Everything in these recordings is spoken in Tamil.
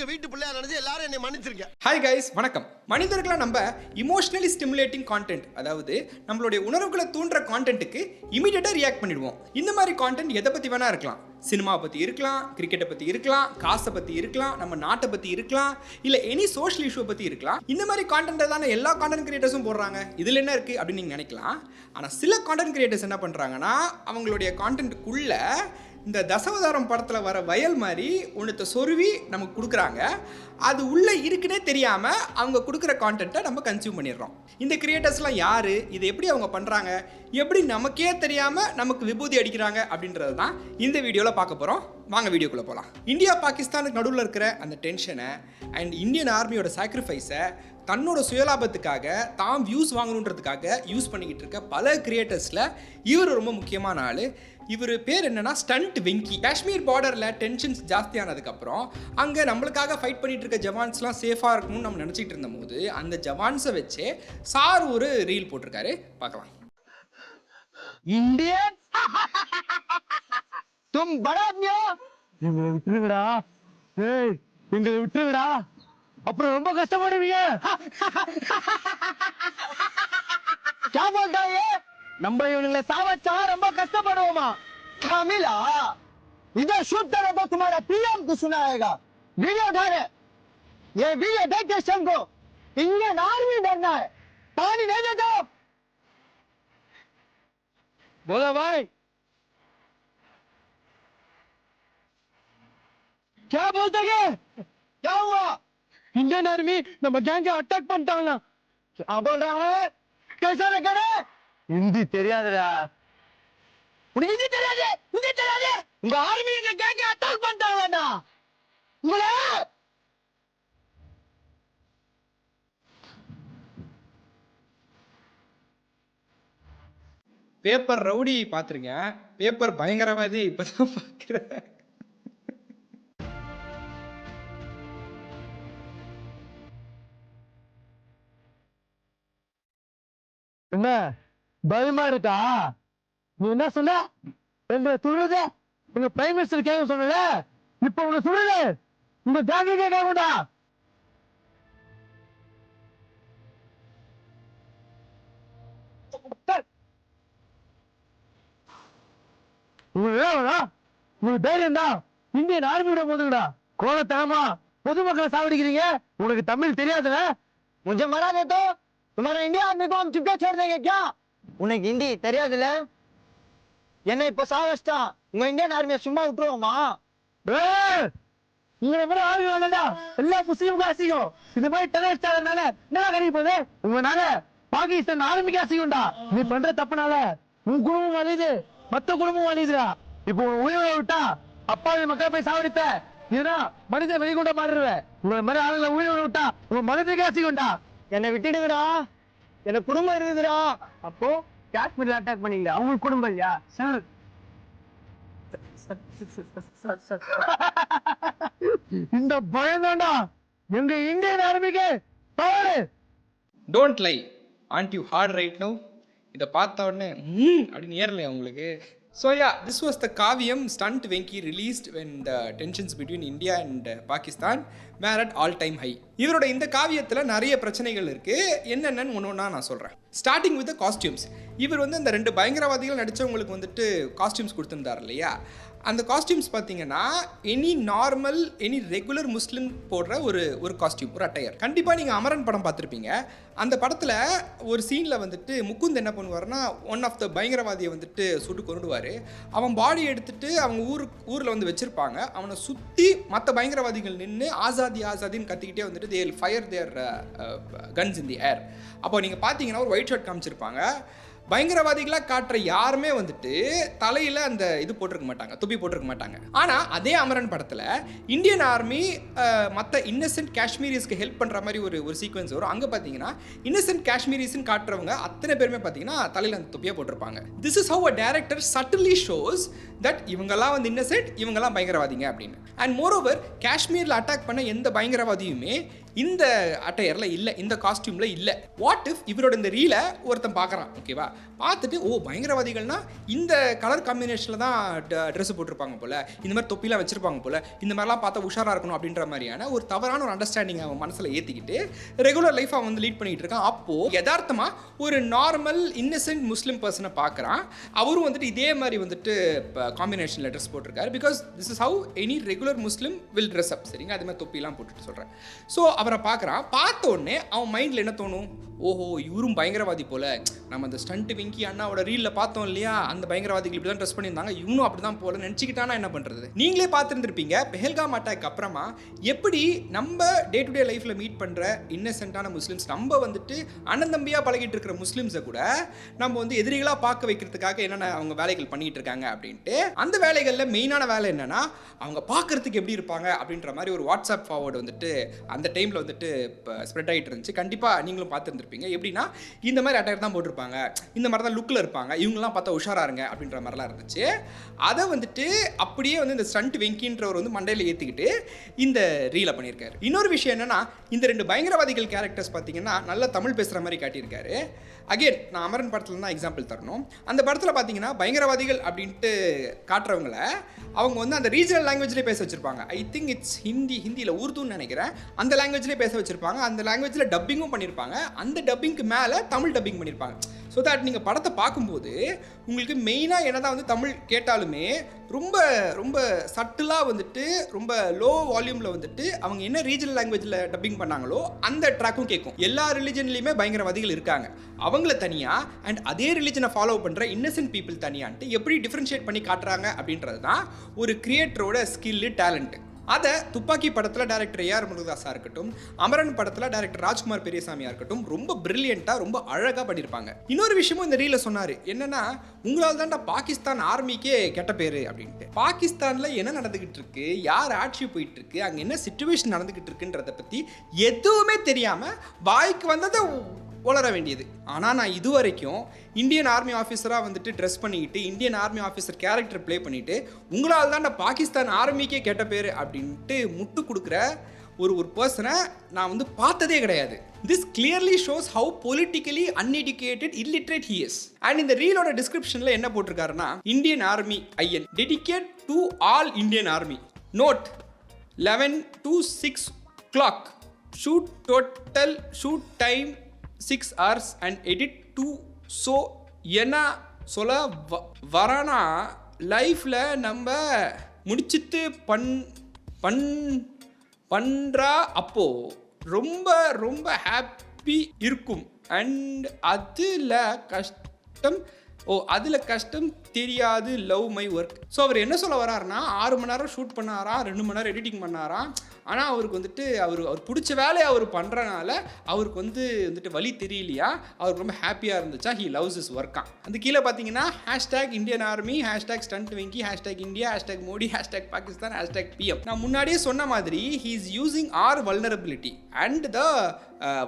உங்க வீட்டு பிள்ளையா நினைச்சு எல்லாரும் என்னை மன்னிச்சிருங்க. ஹாய் கைஸ், வணக்கம். மனிதர்களா நம்ம இமோஷனலி ஸ்டிமுலேட்டிங் கான்டென்ட், அதாவது நம்மளுடைய உணர்வுகளை தூண்டுற கான்டென்ட்டுக்கு இமீடியட்டாக ரியாக்ட் பண்ணிடுவோம். இந்த மாதிரி கான்டென்ட் எதை பற்றி வேணா இருக்கலாம். சினிமா பற்றி இருக்கலாம், கிரிக்கெட்டை பற்றி இருக்கலாம், காசை பற்றி இருக்கலாம், நம்ம நாட்டை பற்றி இருக்கலாம், இல்லை எனி சோஷியல் இஷ்யூ பற்றி இருக்கலாம். இந்த மாதிரி கான்டென்ட்டை தானே எல்லா கான்டென்ட் கிரியேட்டர்ஸும் போடுறாங்க. இதில் என்ன இருக்குது அப்படின்னு நீங்கள் நினைக்கலாம். ஆனால் சில கான்டென்ட் கிரியேட்டர்ஸ் என்ன பண்ணுறாங்கன்னா, அவங்களுடைய கான்டென்ட்டுக்குள்ள இந்த தசவதாரம் படத்தில் வர வயல் மாதிரி ஒன்றத்தை சொருவி நமக்கு கொடுக்குறாங்க. அது உள்ளே இருக்குன்னே தெரியாமல் அவங்க கொடுக்குற கான்டென்ட்டை நம்ம கன்சியூம் பண்ணிடுறோம். இந்த கிரியேட்டர்ஸ்லாம் யார், இதை எப்படி அவங்க பண்ணுறாங்க, எப்படி நமக்கே தெரியாமல் நமக்கு விபூதி அடிக்கிறாங்க அப்படின்றது தான் இந்த வீடியோவில் பார்க்க போகிறோம். வாங்க வீடியோக்குள்ளே போகலாம். இந்தியா பாகிஸ்தானுக்கு நடுவில் இருக்கிற அந்த டென்ஷனை அண்ட் இந்தியன் ஆர்மியோட சாக்ரிஃபைஸை தன்னோட சுயலாபத்துக்காக தான் வியூஸ் வாங்கணுன்றதுக்காக யூஸ் பண்ணிக்கிட்டு இருக்க பல கிரியேட்டர்ஸில் இவர் ரொம்ப முக்கியமான ஆள். இவர் பேர் என்னன்னா ஸ்டண்ட் வெங்கி. காஷ்மீர் பார்டரில் டென்ஷன்ஸ் ஜாஸ்தியானதுக்கப்புறம் அங்கே நம்மளுக்காக ஃபைட் பண்ணிட்டு இருக்க ஜவான்ஸ்லாம் சேஃபாக இருக்கணும்னு நம்ம நினச்சிட்டு இருந்த போது அந்த ஜவான்ஸை வச்சு சார் ஒரு ரீல் போட்டிருக்காரு, பார்க்கலாம். இந்தியன் தும் படா எங்களை விட்டுருங்கடா, ஏய் எங்களை விட்டுருங்கடா, அப்புறம் ரொம்ப கஷ்டப்படுவீங்க. நம்ம இவங்களை சாவச்சா ரொம்ப கஷ்டப்படுவோமா? தமிழா इधर शूट करो तो तुम्हारा पीएम को सुनाएगा. वीडियो उठाने ये वीडियो देखते सबको इंडियन आर्मी डरना है. पानी नहीं देते हो? बोलो भाई, क्या बोलते हैं? क्या हुआ? इंडियन आर्मी நம்ம கேங்க அட்டாக் பண்ணிட்டாங்க. क्या बोल रहा है? कैसा लगा रे? हिंदी தெரியாதுடா. உனக்கு ஹிந்தி தெரியாது? ஹிந்தி தெரியாது? உங்க ஆர்மி எங்க கேங்க அட்டாக் பண்ணிட்டாங்கடா. உங்களே பேப்பர் ரவுடி பார்த்துருங்க, பேப்பர் பயங்கரவாதி இப்போதான் பார்க்குறேன். என்ன பயமா இருக்கா? நீ என்ன சொன்ன? எங்களை சுடுறது உங்க பிரைம் மினிஸ்டர் கேட்க சொன்னல, இப்ப உங்க சுடுறது உங்க ஜாதி கேட்கடா. உங்களுக்கு தைரியம் தான் இந்தியன் ஆர்மியோட போதுங்கடா. கோலத்தனமா பொதுமக்களை சாவடிக்கிறீங்க. உனக்கு தமிழ் தெரியாதுல? मुझे मना दे तो तुम्हारा इंडिया आर्मी को हम चुपके छोड़ देंगे क्या? உனக்கு ஹிந்தி தெரியாதுல? என்ன இப்ப சாவஸ்டா உங்க இந்தியன் ஆர்மியை சும்மா விட்டுருவோமா? உங்களை மாதிரி ஆர்மி வரலடா எல்லா முஸ்லீமுக்கும் அசிங்கம். இந்த மாதிரி டெரரிஸ்ட் ஆகிறதுனால என்ன கிடைக்க போகுது? உங்களால பாகிஸ்தான் ஆர்மிக்கு அசிங்கம்டா. நீ பண்ற தப்புனால உன் குடும்பம் வலியுது, மத்த குடும்பம் வலியுதுடா. இப்போ உயிரை விட்டா அப்பாவி மக்கள் போய் சாவடிப்ப, ஏன்னா மனித வெளிக்கொண்ட மாறிடுவேன். உங்களை மாதிரி ஆளுங்களை உயிரை விட்டா உங்க மனதுக்கு அசிங்கம்டா. என்னை விட்டுடுங்கடா, எனக்கு குடும்பம் இருக்குதுடா. அப்போ காஷ்மீர்ல அட்டாக் பண்ணீங்களா? அவங்களுக்கு குடும்பம் இல்லையா? சார் இந்த பயம் தான்டா எங்க இந்தியன் ஆர்மிக்கு power. Don't lie, and you hurt right now. இதை பார்த்த உடனே அப்படின்னு ஏறலையா உங்களுக்கு? So yeah, this was the காவியம் stunt Venky released when the tensions between India and Pakistan were at all time high. இவரோட இந்த காவியத்தில் நிறைய பிரச்சனைகள் இருக்குது. என்னென்னு ஒன்று ஒன்றா நான் சொல்கிறேன். Starting with costumes. இவர் வந்து அந்த 2 பயங்கரவாதிகள் நடித்தவங்களுக்கு வந்துட்டு காஸ்டியூம்ஸ் கொடுத்துருந்தார் இல்லையா? அந்த காஸ்டியூம்ஸ் பார்த்தீங்கன்னா எனி நார்மல் எனி ரெகுலர் முஸ்லீம் போடுற ஒரு காஸ்டியூம், ஒரு அட்டையர். கண்டிப்பாக நீங்கள் அமரன் படம் பார்த்துருப்பீங்க. அந்த படத்தில் ஒரு சீனில் வந்துட்டு முகுந்த் என்ன பண்ணுவார்னா, ஒன் ஆஃப் த பயங்கரவாதியை வந்துட்டு சுட்டு கொண்டுடுவார். அவன் பாடி எடுத்துகிட்டு அவங்க ஊரில் வந்து வச்சுருப்பாங்க. அவனை சுற்றி மற்ற பயங்கரவாதிகள் நின்று ஆசாதி ஆசாதின்னு கத்திக்கிட்டே வந்துட்டு they will fire their guns in the air. அப்போ நீங்கள் பார்த்தீங்கன்னா ஒரு ஒயிட் ஷர்ட் காமிச்சிருப்பாங்க. பயங்கரவாதிகளாக காட்டுற யாருமே வந்துட்டு தலையில் அந்த இது போட்டிருக்க மாட்டாங்க, தொப்பி போட்டிருக்க மாட்டாங்க. ஆனால் அதே அமரன் படத்தில் இந்தியன் ஆர்மி மற்ற இன்னசென்ட் காஷ்மீரிஸ்க்கு ஹெல்ப் பண்ணுற மாதிரி ஒரு சீக்வன்ஸ் வரும். அங்கே பார்த்தீங்கன்னா இன்னசென்ட் காஷ்மீரிஸ்ன்னு காட்டுறவங்க அத்தனை பேருமே பார்த்தீங்கன்னா தலையில் அந்த தொப்பியாக போட்டிருப்பாங்க. This is how a director subtly shows that இவங்கெல்லாம் வந்து இன்னசென்ட், இவங்கெல்லாம் பயங்கரவாதிங்க அப்படின்னு. அண்ட் மோரோவர் காஷ்மீரில் அட்டாக் பண்ண எந்த பயங்கரவாதியுமே இந்த அட்டையரில் இல்லை, இந்த காஸ்டியூமில் இல்லை. வாட் இஃப் இவரோட இந்த ரீலை ஒருத்தன் பார்க்குறான், ஓகேவா, பார்த்துட்டு ஓ பயங்கரவாதிகள்னா இந்த கலர் காம்பினேஷனில் தான் ட்ரெஸ் போட்டிருப்பாங்க போல், இந்த மாதிரி தொப்பிலாம் வச்சுருப்பாங்க போல், இந்த மாதிரிலாம் பார்த்தா உஷாராக இருக்கணும் அப்படின்ற மாதிரியான ஒரு தவறான ஒரு அண்டர்ஸ்டாண்டிங் அவன் மனசில் ஏற்றிக்கிட்டு ரெகுலர் லைஃப் அவன் வந்து லீட் பண்ணிகிட்டு இருக்கான். அப்போது யதார்த்தமாக ஒரு நார்மல் இன்னசென்ட் முஸ்லீம் பர்சனை பார்க்குறான். அவரும் வந்துட்டு இதே மாதிரி வந்துட்டு இப்போ காம்பினேஷனில் ட்ரெஸ் போட்டிருக்காரு. Because this is how any regular Muslim will dress அப், சரிங்க, அது மாதிரி தொப்பிலாம் போட்டுட்டு சொல்கிறேன். ஸோ அவரை பார்க்குறான். பார்த்த உடனே அவன் மைண்டில் என்ன தோணும், ஓஹோ இவரும் பயங்கரவாதி போல், நம்ம அந்த ஸ்டண்ட் விங்கி அண்ணாவோட ரீலில் பார்த்தோம் இல்லையா, அந்த பயங்கரவாதிகள் இப்படி தான் ட்ரெஸ் பண்ணியிருந்தாங்க, இவனும் அப்படி தான் போல நினச்சிக்கிட்டானா என்ன பண்ணுறது. நீங்களே பார்த்துருந்துருப்பீங்க பெஹல்காம் அட்டாக் அப்புறமா எப்படி நம்ம டே டு டே லைஃப்பில் மீட் பண்ணுற இன்னசென்ட்டான முஸ்லீம்ஸ், நம்ம வந்துட்டு அண்ணன் தம்பியாக பழகிட்டு இருக்கிற முஸ்லீம்ஸை கூட நம்ம வந்து எதிரிகளாக பார்க்க வைக்கிறதுக்காக என்னென்ன அவங்க வேலைகள் பண்ணிகிட்டு இருக்காங்க அப்படின்ட்டு. அந்த வேலைகளில் மெயினான வேலை என்னென்னா அவங்க பார்க்குறதுக்கு எப்படி இருப்பாங்க அப்படின்ற மாதிரி ஒரு வாட்ஸ்அப் ஃபார்வர்டு வந்துட்டு அந்த டைமில் வந்துட்டு இப்போ ஸ்ப்ரெட் ஆகிட்டு இருந்துச்சு. கண்டிப்பாக நீங்களும் பார்த்துருந்துருப்பீங்க. எப்படின்னா இந்த மாதிரி அட்டையர் தான் போட்டிருப்பாங்க, இந்த மாதிரி தான் லுக்கில் இருப்பாங்க, இவங்கெல்லாம் பார்த்தா உஷாராக இருங்க அப்படின்ற மாதிரிலாம் இருந்துச்சு. அதை வந்துட்டு அப்படியே வந்து இந்த ஸ்டண்ட் வெங்கின்றவர் வந்து மண்டையில் ஏற்றிக்கிட்டு இந்த ரீலை பண்ணியிருக்காரு. இன்னொரு விஷயம் என்னென்னா இந்த 2 பயங்கரவாதிகள் கேரக்டர்ஸ் பார்த்தீங்கன்னா நல்லா தமிழ் பேசுகிற மாதிரி காட்டியிருக்காரு. அகெயின் நான் அமரன் படத்தில் தான் எக்ஸாம்பிள் தரணும். அந்த படத்தில் பார்த்தீங்கன்னா பயங்கரவாதிகள் அப்படின்ட்டு காட்டுறவங்கள அவங்க வந்து அந்த ரீஜனல் லாங்குவேஜ்லேயே பேச வச்சுருப்பாங்க. ஐ திங்க் இட்ஸ் ஹிந்தியில் உருதுன்னு நினைக்கிறேன். அந்த லாங்குவேஜ்லேயே பேச வச்சுருப்பாங்க. அந்த லாங்குவேஜில் டப்பிங்கும் பண்ணியிருப்பாங்க. அந்த டப்பிங்க்கு மேலே தமிழ் டப்பிங் பண்ணியிருப்பாங்க. ஸோ தட் நீங்கள் படத்தை பார்க்கும்போது உங்களுக்கு மெயினாக என்ன தான் வந்து தமிழ் கேட்டாலுமே ரொம்ப ரொம்ப சட்டிலாக வந்துட்டு ரொம்ப லோ வால்யூமில் வந்துட்டு அவங்க என்ன ரீஜனல் லாங்குவேஜில் டப்பிங் பண்ணாங்களோ அந்த ட்ராக்கும் கேட்கும். எல்லா ரிலிஜன்லேயுமே பயங்கரவாதிகள் இருக்காங்க, அவங்கள தனியாக அண்ட் அதே ரிலிஜனை ஃபாலோ பண்ணுற இன்னசென்ட் பீப்புள் தனியான்ட்டு எப்படி டிஃப்ரென்ஷியேட் பண்ணி காட்டுறாங்க அப்படின்றது தான் ஒரு கிரியேட்டரோட ஸ்கில்லு, டேலண்ட்டு. அதை துப்பாக்கி படத்தில் டைரக்டர் ஏஆர் முருகதாஸாக இருக்கட்டும், அமரன் படத்தில் டைரக்டர் ராஜ்குமார் பெரியசாமியாக இருக்கட்டும், ரொம்ப பிரில்லியண்ட்டாக ரொம்ப அழகாக பண்ணியிருப்பாங்க. இன்னொரு விஷயமும் இந்த ரீலில் சொன்னார், என்னென்னா உங்களால் தான்டா பாகிஸ்தான் ஆர்மிக்கே கெட்ட பேர் அப்படின்ட்டு. பாகிஸ்தானில் என்ன நடந்துக்கிட்டு இருக்கு, யார் ஆட்சி போயிட்டு இருக்கு, அங்கே என்ன சிச்சுவேஷன் நடந்துக்கிட்டு இருக்குன்றதை பற்றி எதுவுமே தெரியாமல் வாய்க்கு வந்ததை வளர வேண்டியது. ஆனால் நான் இது வரைக்கும் இந்தியன் ஆர்மி ஆஃபீஸராக வந்துட்டு ட்ரெஸ் பண்ணிக்கிட்டு Indian army officer character play பண்ணிவிட்டு உங்களால் தான் பாகிஸ்தான் ஆர்மிக்கே கெட்ட பேர் அப்படின்ட்டு முட்டு கொடுக்குற ஒரு பர்சனை நான் வந்து பார்த்ததே கிடையாது. This clearly shows how politically uneducated illiterate he is. And இந்த ரீலோட டிஸ்கிரிப்ஷனில் என்ன போட்டிருக்காருன்னா, Indian army IN dedicate to all Indian army. Note 11 to 6 o'clock shoot total shoot time 6 hours and edit 2. So என்ன சொல்ல வரானா, லைஃப்பில் நம்ம முடிச்சுட்டு பண்ணுறா அப்போது ரொம்ப ரொம்ப ஹாப்பி இருக்கும். அண்ட் அதில் கஷ்டம் தெரியாது, லவ் மை ஒர்க். ஸோ அவர் என்ன சொல்ல வர்றாருன்னா 6 மணி நேரம் ஷூட் பண்ணாராம், 2 மணி நேரம் எடிட்டிங் பண்ணாராம். ஆனால் அவருக்கு வந்துட்டு அவர் பிடிச்ச வேலையை அவர் பண்ணுறனால அவருக்கு வந்துட்டு வலி தெரியலையா, அவருக்கு ரொம்ப ஹாப்பியாக இருந்துச்சா, ஹி லவ்ஸ் இஸ் ஒர்க்கா. அந்த கீழே பார்த்தீங்கன்னா hashtag Indian army, hashtag stunt Venky, hashtag India, hashtag Modi, hashtag Pakistan, hashtag PM. நான் முன்னாடியே சொன்ன மாதிரி he is using our vulnerability and the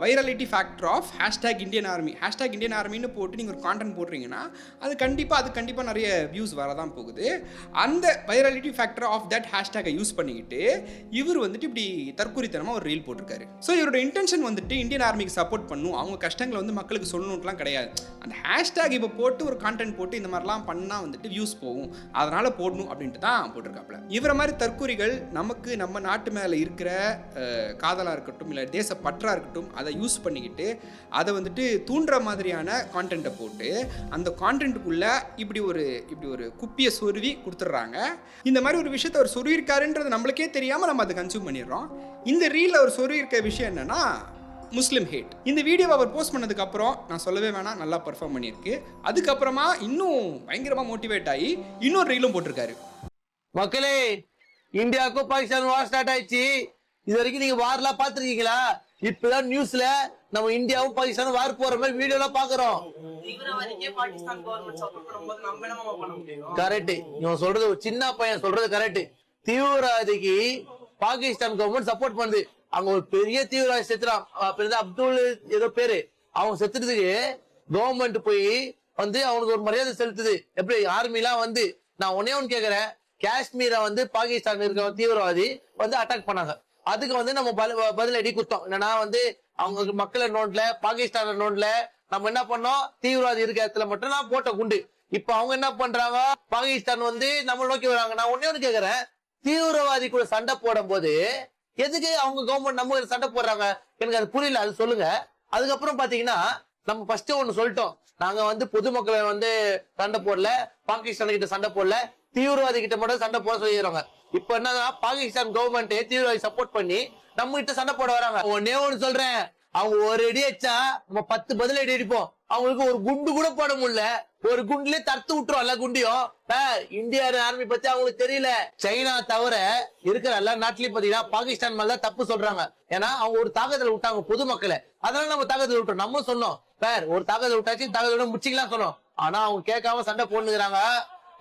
virality factor of hashtag Indian army. Hashtag Indian ஆர்மின்னு போட்டு நீங்கள் ஒரு கான்டென்ட் போடுறீங்கன்னா அது கண்டிப்பாக நிறைய வியூஸ் வரதான் போகுது. அந்த வைரலிட்டி ஃபேக்டர் ஆஃப் தட் ஹேஷ்டேக்கை யூஸ் பண்ணிக்கிட்டு இவர் வந்துட்டு இப்படி தற்கொலைத்தனமாக ஒரு ரீல் போட்டிருக்காரு. ஸோ இவரோட இன்டென்ஷன் வந்துட்டு இந்தியன் ஆர்மிக்கு சப்போர்ட் பண்ணும், அவங்க கஷ்டங்களை வந்து மக்களுக்கு சொல்லணும்லாம் கிடையாது. அந்த ஹேஷ்டேக் இப்போ போட்டு ஒரு கான்டென்ட் போட்டு இந்த மாதிரிலாம் பண்ணால் வந்துட்டு வியூஸ் போகும், அதனால் போடணும் அப்படின்ட்டு தான் போட்டிருக்காப்புல. இவரை மாதிரி தற்கொலைகள் நமக்கு நம்ம நாட்டு மேலே இருக்கிற காதலாக இருக்கட்டும் இல்லை தேச பற்றாக இருக்கட்டும் அதை யூஸ் பண்ணிக்கிட்டு அதை வந்துட்டு தூண்டுற மாதிரியான கான்டென்ட்டை போட்டு அந்த கான்டென்ட்டுக்குள்ளே இப்படி ஒரு குப்பியை சொருவி கொடுத்துட்றாங்க. இந்த மாதிரி ஒரு விஷயத்தை அவர் சொருவிருக்காருன்றது நம்மளுக்கே தெரியாமல் நம்ம அதை கன்சியூம் பண்ணிடுறோம். இந்த ரீலில் அவர் சொருவிருக்க விஷயம் என்னென்னா முஸ்லீம் ஹேட். இந்த வீடியோவை அவர் போஸ்ட் பண்ணதுக்கப்புறம் நான் சொல்லவே வேணாம், நல்லா பர்ஃபார்ம் பண்ணியிருக்கு. அதுக்கப்புறமா இன்னும் பயங்கரமாக மோட்டிவேட் ஆகி இன்னொரு ரீலும் போட்டிருக்காரு. மக்களே, இந்தியாவுக்கும் பாகிஸ்தான் வார் ஸ்டார்ட் ஆயிடுச்சு. இது வரைக்கும் நீங்க வார்லாம் பாத்துருக்கீங்களா? இப்பதான் நியூஸ்ல நம்ம இந்தியாவும் பாகிஸ்தானும் வார் போற மாதிரி வீடியோ எல்லாம் பாக்குறோம். கரெக்ட், இவன் சொல்றது சின்ன பையன் சொல்றது கரெக்ட். தீவிரவாதிக்கு பாகிஸ்தான் கவர்மெண்ட் சப்போர்ட் பண்ணுது. அங்க ஒரு பெரிய தீவிரவாதி செத்துறான், அப்துல் ஏதோ பேரு. அவங்க செத்துறதுக்கு கவர்மெண்ட் போய் அவனுக்கு ஒரு மரியாதை செலுத்துது. எப்படி ஆர்மி எல்லாம் நான் ஒன்னே ஒன்று கேட்கிறேன், காஷ்மீரை வந்து பாகிஸ்தான் இருக்க தீவிரவாதி வந்து அட்டாக் பண்ணாங்க. அதுக்கு வந்து நம்ம பதிலடி குத்தோம். என்னன்னா வந்து அவங்க மக்களை நோண்டல, பாகிஸ்தான நோண்டல, நம்ம என்ன பண்ணோம், தீவிரவாதி இருக்க இடத்துல மட்டும் நான் போட்ட குண்டு. இப்ப அவங்க என்ன பண்றாங்க, பாகிஸ்தான் வந்து நம்ம நோக்கி வராங்க. நான் ஒன்னே ஒன்று கேட்கிறேன், தீவிரவாதி கூட சண்டை போடும் போது எதுக்கு அவங்க கவர்மெண்ட் நம்ம சண்டை போடுறாங்க? எனக்கு அது புரியல, அது சொல்லுங்க. அதுக்கப்புறம் பாத்தீங்கன்னா நம்ம ஃபர்ஸ்ட் ஒண்ணு சொல்லிட்டோம், நாங்க வந்து பொதுமக்களை வந்து சண்டை போடல, பாகிஸ்தான் கிட்ட சண்டை போடல, தீவிரவாதி கிட்ட மட்டும் சண்டை போட சொல்லிடுறாங்க. இப்ப என்னன்னா பாகிஸ்தான் கவர்மெண்ட் தீவிரவாதி சப்போர்ட் பண்ணி நம்ம கிட்ட சண்டை போட வராங்க. ஒன்னே ஒண்ணு சொல்றேன், அவங்க ஒரு அடி அடிச்சா நம்ம 10 பதில் அடி அடிப்போம். அவங்களுக்கு ஒரு குண்டு கூட போட முடியல, ஒரு குண்டுலயே தடுத்து விட்டுரும் எல்லா குண்டியும். இந்தியா ஆர்மி பத்தி அவங்களுக்கு தெரியல. சைனா தவிர இருக்கிற எல்லா நாட்டிலயும் பாத்தீங்கன்னா பாகிஸ்தான் மேல தப்பு சொல்றாங்க. ஏன்னா அவங்க ஒரு தாக்கத்துல விட்டாங்க பொதுமக்களை, அதனால நம்ம தாக்கத்துல விட்டோம். நம்ம சொன்னோம் ஒரு தாக்கத்துல விட்டாச்சு, தாக்கத்தோட முடிச்சுக்கலாம் சொன்னோம். ஆனா அவங்க கேட்காம சண்டை போட்டுக்கிறாங்க.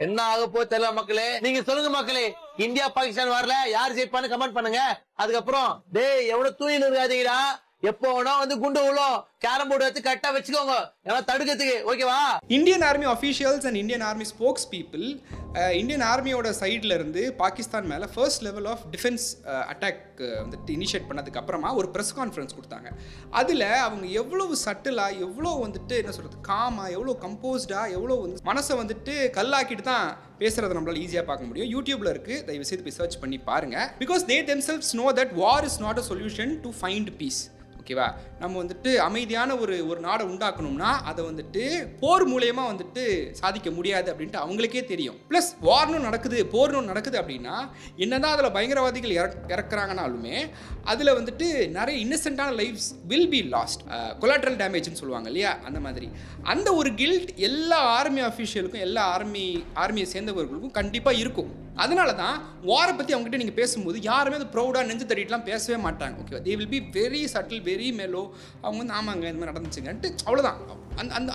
என்ன ஆக போ தெரியல மக்களே. நீங்க சொல்லுங்க மக்களே, இந்தியா பாகிஸ்தான் வரல யாரு ஜெயிப்பான்னு கமெண்ட் பண்ணுங்க. அதுக்கப்புறம் டேய் எவ்வளவு தூயின்னு இருக்காதீங்கடா, எப்போ வேணா வந்து குண்டு விழும், கேரம் போர்டு வச்சு கரெக்டா வச்சுக்கோங்க ஏன்னா தடுக்கிறதுக்கு, ஓகேவா? Indian army officials and Indian army spokes people Indian ஆர்மியோட சைடில் இருந்து பாகிஸ்தான் மேலே first level of defence attack வந்துட்டு இனிஷியேட் பண்ணதுக்கு அப்புறமா ஒரு ப்ரெஸ் கான்ஃபரன்ஸ் கொடுத்தாங்க. அதில் அவங்க எவ்வளவு சட்டிலாக, எவ்வளோ வந்துட்டு என்ன சொல்கிறது, காமாக, எவ்வளோ கம்போஸ்டாக, எவ்வளோ வந்து மனசை வந்துட்டு கல்லாக்கிட்டு தான் பேசுகிறத நம்மளால் ஈஸியாக பார்க்க முடியும். யூடியூப்பில் இருக்குது, தயவு செய்து போய் சர்ச் பண்ணி பாருங்கள். Because they themselves know that war is not a solution to find piece. ஓகேவா? நம்ம வந்துட்டு அமைதியான ஒரு நாடை உண்டாக்கணும்னா அதை வந்துட்டு போர் மூலயமா வந்துட்டு சாதிக்க முடியாது அப்படின்ட்டு அவங்களுக்கே தெரியும். ப்ளஸ் வார்னும் நடக்குது, போர்னும் நடக்குது அப்படின்னா என்னதான் அதில் பயங்கரவாதிகள் இறக்குறாங்கனாலுமே அதில் வந்துட்டு நிறைய இன்னசென்ட்டான lives will be lost. Collateral டேமேஜ்னு சொல்லுவாங்க இல்லையா, அந்த மாதிரி. அந்த ஒரு கில்ட் எல்லா ஆர்மி அஃபீஷியலுக்கும், எல்லா ஆர்மியை சேர்ந்தவர்களுக்கும் கண்டிப்பாக இருக்கும். அதனால தான் வாரை பற்றி அவங்ககிட்ட நீங்கள் பேசும்போது யாருமே அது ப்ரௌடாக நெஞ்சு தட்டிட்டுலாம் பேசவே மாட்டாங்க. ஓகேவா? They will be very subtle, very mellow. அவங்க வந்து ஆமாங்க இந்த மாதிரி நடந்துச்சுங்கன்ட்டு அவ்வளோதான்,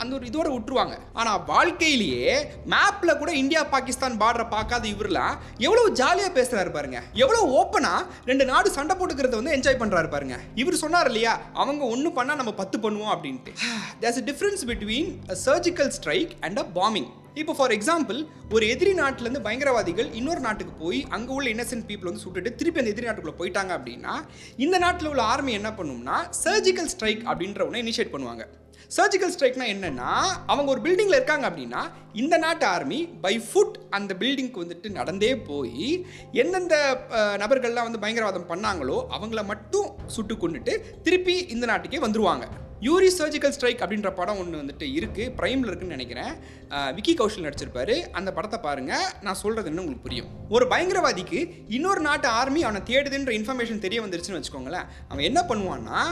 அந்த ஒரு இதோட விட்டுருவாங்க. ஆனால் வாழ்க்கையிலேயே மேப்பில் கூட இந்தியா பாகிஸ்தான் பார்டரை பார்க்காத இவரெலாம் எவ்வளோ ஜாலியாக பேசுகிறாரு பாருங்க, எவ்வளோ ஓப்பனாக 2 நாடு சண்டை போட்டுக்கிறத வந்து என்ஜாய் பண்ணுறாரு பாருங்க. இவர் சொன்னார் இல்லையா, அவங்க ஒன்று பண்ணால் நம்ம 10 பண்ணுவோம் அப்படின்ட்டு. There's a difference between a surgical strike and a bombing. இப்போ ஃபார் எக்ஸாம்பிள், ஒரு எதிரி நாட்டிலேருந்து பயங்கரவாதிகள் இன்னொரு நாட்டுக்கு போய் அங்கே உள்ள இன்னசென்ட் பீப்புள் வந்து சுட்டுட்டு திருப்பி அந்த எதிரி நாட்டுக்குள்ளே போயிட்டாங்க அப்படின்னா இந்த நாட்டில் உள்ள ஆர்மி என்ன பண்ணும்னா சர்ஜிக்கல் ஸ்ட்ரைக் அப்படின்ற ஒன்று இனிஷியேட் பண்ணுவாங்க. சர்ஜிக்கல் ஸ்ட்ரைக்னா என்னன்னா, அவங்க ஒரு பில்டிங்கில் இருக்காங்க அப்படின்னா இந்த நாட்டு ஆர்மி பை ஃபுட் அந்த பில்டிங்க்கு வந்துட்டு நடந்தே போய் எந்தெந்த நபர்கள்லாம் வந்து பயங்கரவாதம் பண்ணாங்களோ அவங்கள மட்டும் சுட்டு கொண்டுட்டு திருப்பி இந்த நாட்டுக்கே வந்துருவாங்க. யூரி சர்ஜிக்கல் ஸ்ட்ரைக் அப்படின்ற படம் ஒன்று வந்துட்டு இருக்குது, ப்ரைமில் இருக்குன்னு நினைக்கிறேன். விக்கி கௌஷல் நடிச்சிருப்பாரு. அந்த படத்தை பாருங்கள், நான் சொல்கிறது என்ன உங்களுக்கு புரியும். ஒரு பயங்கரவாதிக்கு இன்னொரு நாட்டு ஆர்மி அவனை தேடுதுன்ற இன்ஃபர்மேஷன் தெரிய வந்துருச்சுன்னு வச்சுக்கோங்களேன். அவன் என்ன பண்ணுவான்னா